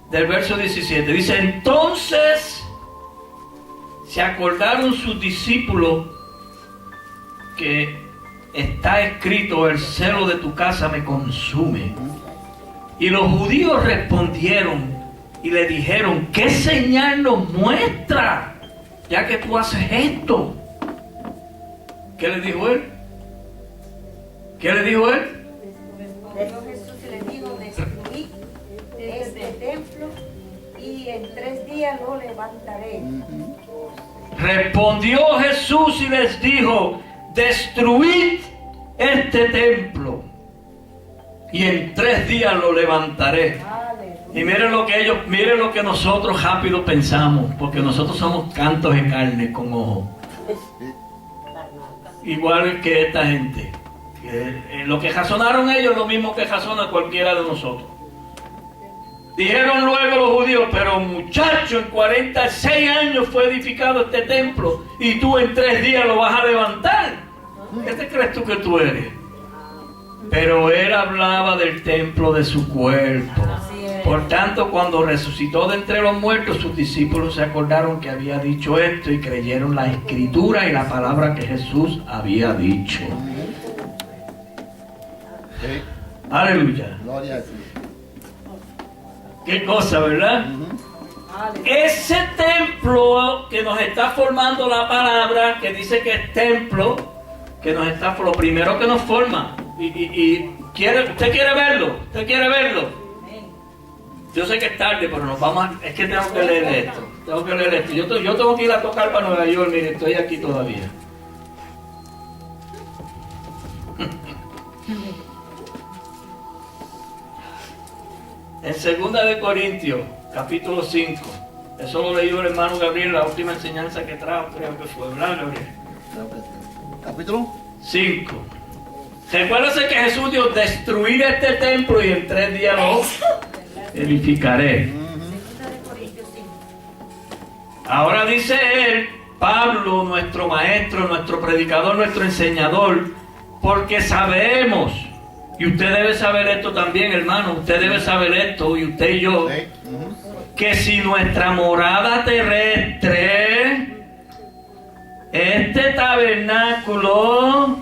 Del verso 17, dice: entonces se acordaron sus discípulos que está escrito: el celo de tu casa me consume. Y los judíos respondieron y le dijeron: ¿qué señal nos muestra ya que tú haces esto? ¿Qué le dijo él? ¿Qué le dijo él? Respondió Jesús y le dijo: destruí este templo y en 3 días lo levantaré. Respondió Jesús y les dijo: destruid este templo y en 3 días lo levantaré. Y miren lo que nosotros rápido pensamos, porque nosotros somos cantos de carne con ojos. Igual que esta gente. Lo que razonaron ellos es lo mismo que razona cualquiera de nosotros. Dijeron luego los judíos, pero muchacho, en 46 años fue edificado este templo y tú en 3 días lo vas a levantar. ¿Qué te crees tú que tú eres? Pero él hablaba del templo de su cuerpo. Por tanto, cuando resucitó de entre los muertos, sus discípulos se acordaron que había dicho esto y creyeron la escritura y la palabra que Jesús había dicho. Sí. Aleluya. Gloria a Jesús. Qué cosa, ¿verdad? Ese templo que nos está formando la palabra, que dice que es templo, que nos está, lo primero que nos forma. ¿Usted quiere verlo? ¿Usted quiere verlo? Yo sé que es tarde, pero nos vamos es que tengo que leer esto. Yo tengo que ir a tocar para Nueva York, mire, estoy aquí todavía. En 2 de Corintios, capítulo 5. Eso lo leyó el hermano Gabriel, la última enseñanza que trajo, creo que fue, ¿verdad, Gabriel? Capítulo 5. Recuérdese que Jesús dijo, destruir este templo y en 3 días lo edificaré. Ahora dice él, Pablo, nuestro maestro, nuestro predicador, nuestro enseñador, porque sabemos, y usted debe saber esto también, hermano, usted debe saber esto, y usted y yo, que si nuestra morada terrestre, este tabernáculo,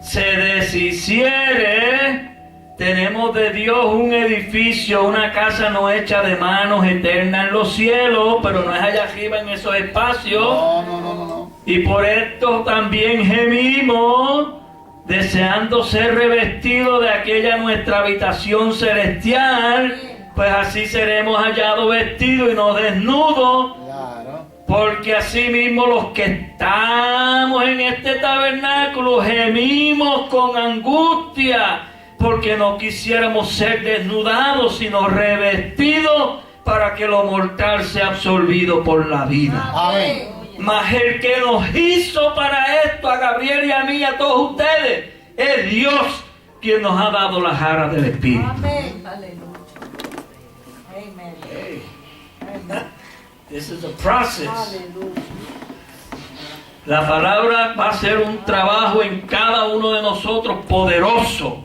se deshiciere, tenemos de Dios un edificio, una casa no hecha de manos, eterna en los cielos, pero no es allá arriba en esos espacios. no. Y por esto también gemimos, deseando ser revestidos de aquella nuestra habitación celestial, pues así seremos hallados vestidos y no desnudos. Claro. Porque así mismo los que estamos en este tabernáculo gemimos con angustia, porque no quisiéramos ser desnudados, sino revestidos para que lo mortal sea absorbido por la vida. Amén. Mas el que nos hizo para esto, a Gabriel y a mí y a todos ustedes, es Dios quien nos ha dado las aras del Espíritu. Amén. Aleluya. Amén. Hey. This is a process. Aleluya. La palabra va a ser un trabajo en cada uno de nosotros poderoso.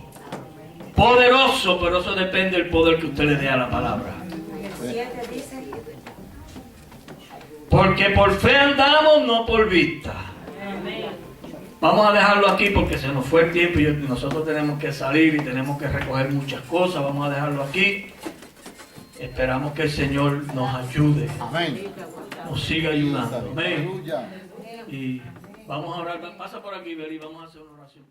Poderoso, pero eso depende del poder que usted le dé a la palabra. En el 7 dice, Porque por fe andamos, no por vista. Vamos a dejarlo aquí porque se nos fue el tiempo y nosotros tenemos que salir y tenemos que recoger muchas cosas. Vamos a dejarlo aquí. Esperamos que el Señor nos ayude, Amén. nos siga ayudando. Amén. Aleluya. Y vamos a orar. Pasa por aquí, Beli, vamos a hacer una oración.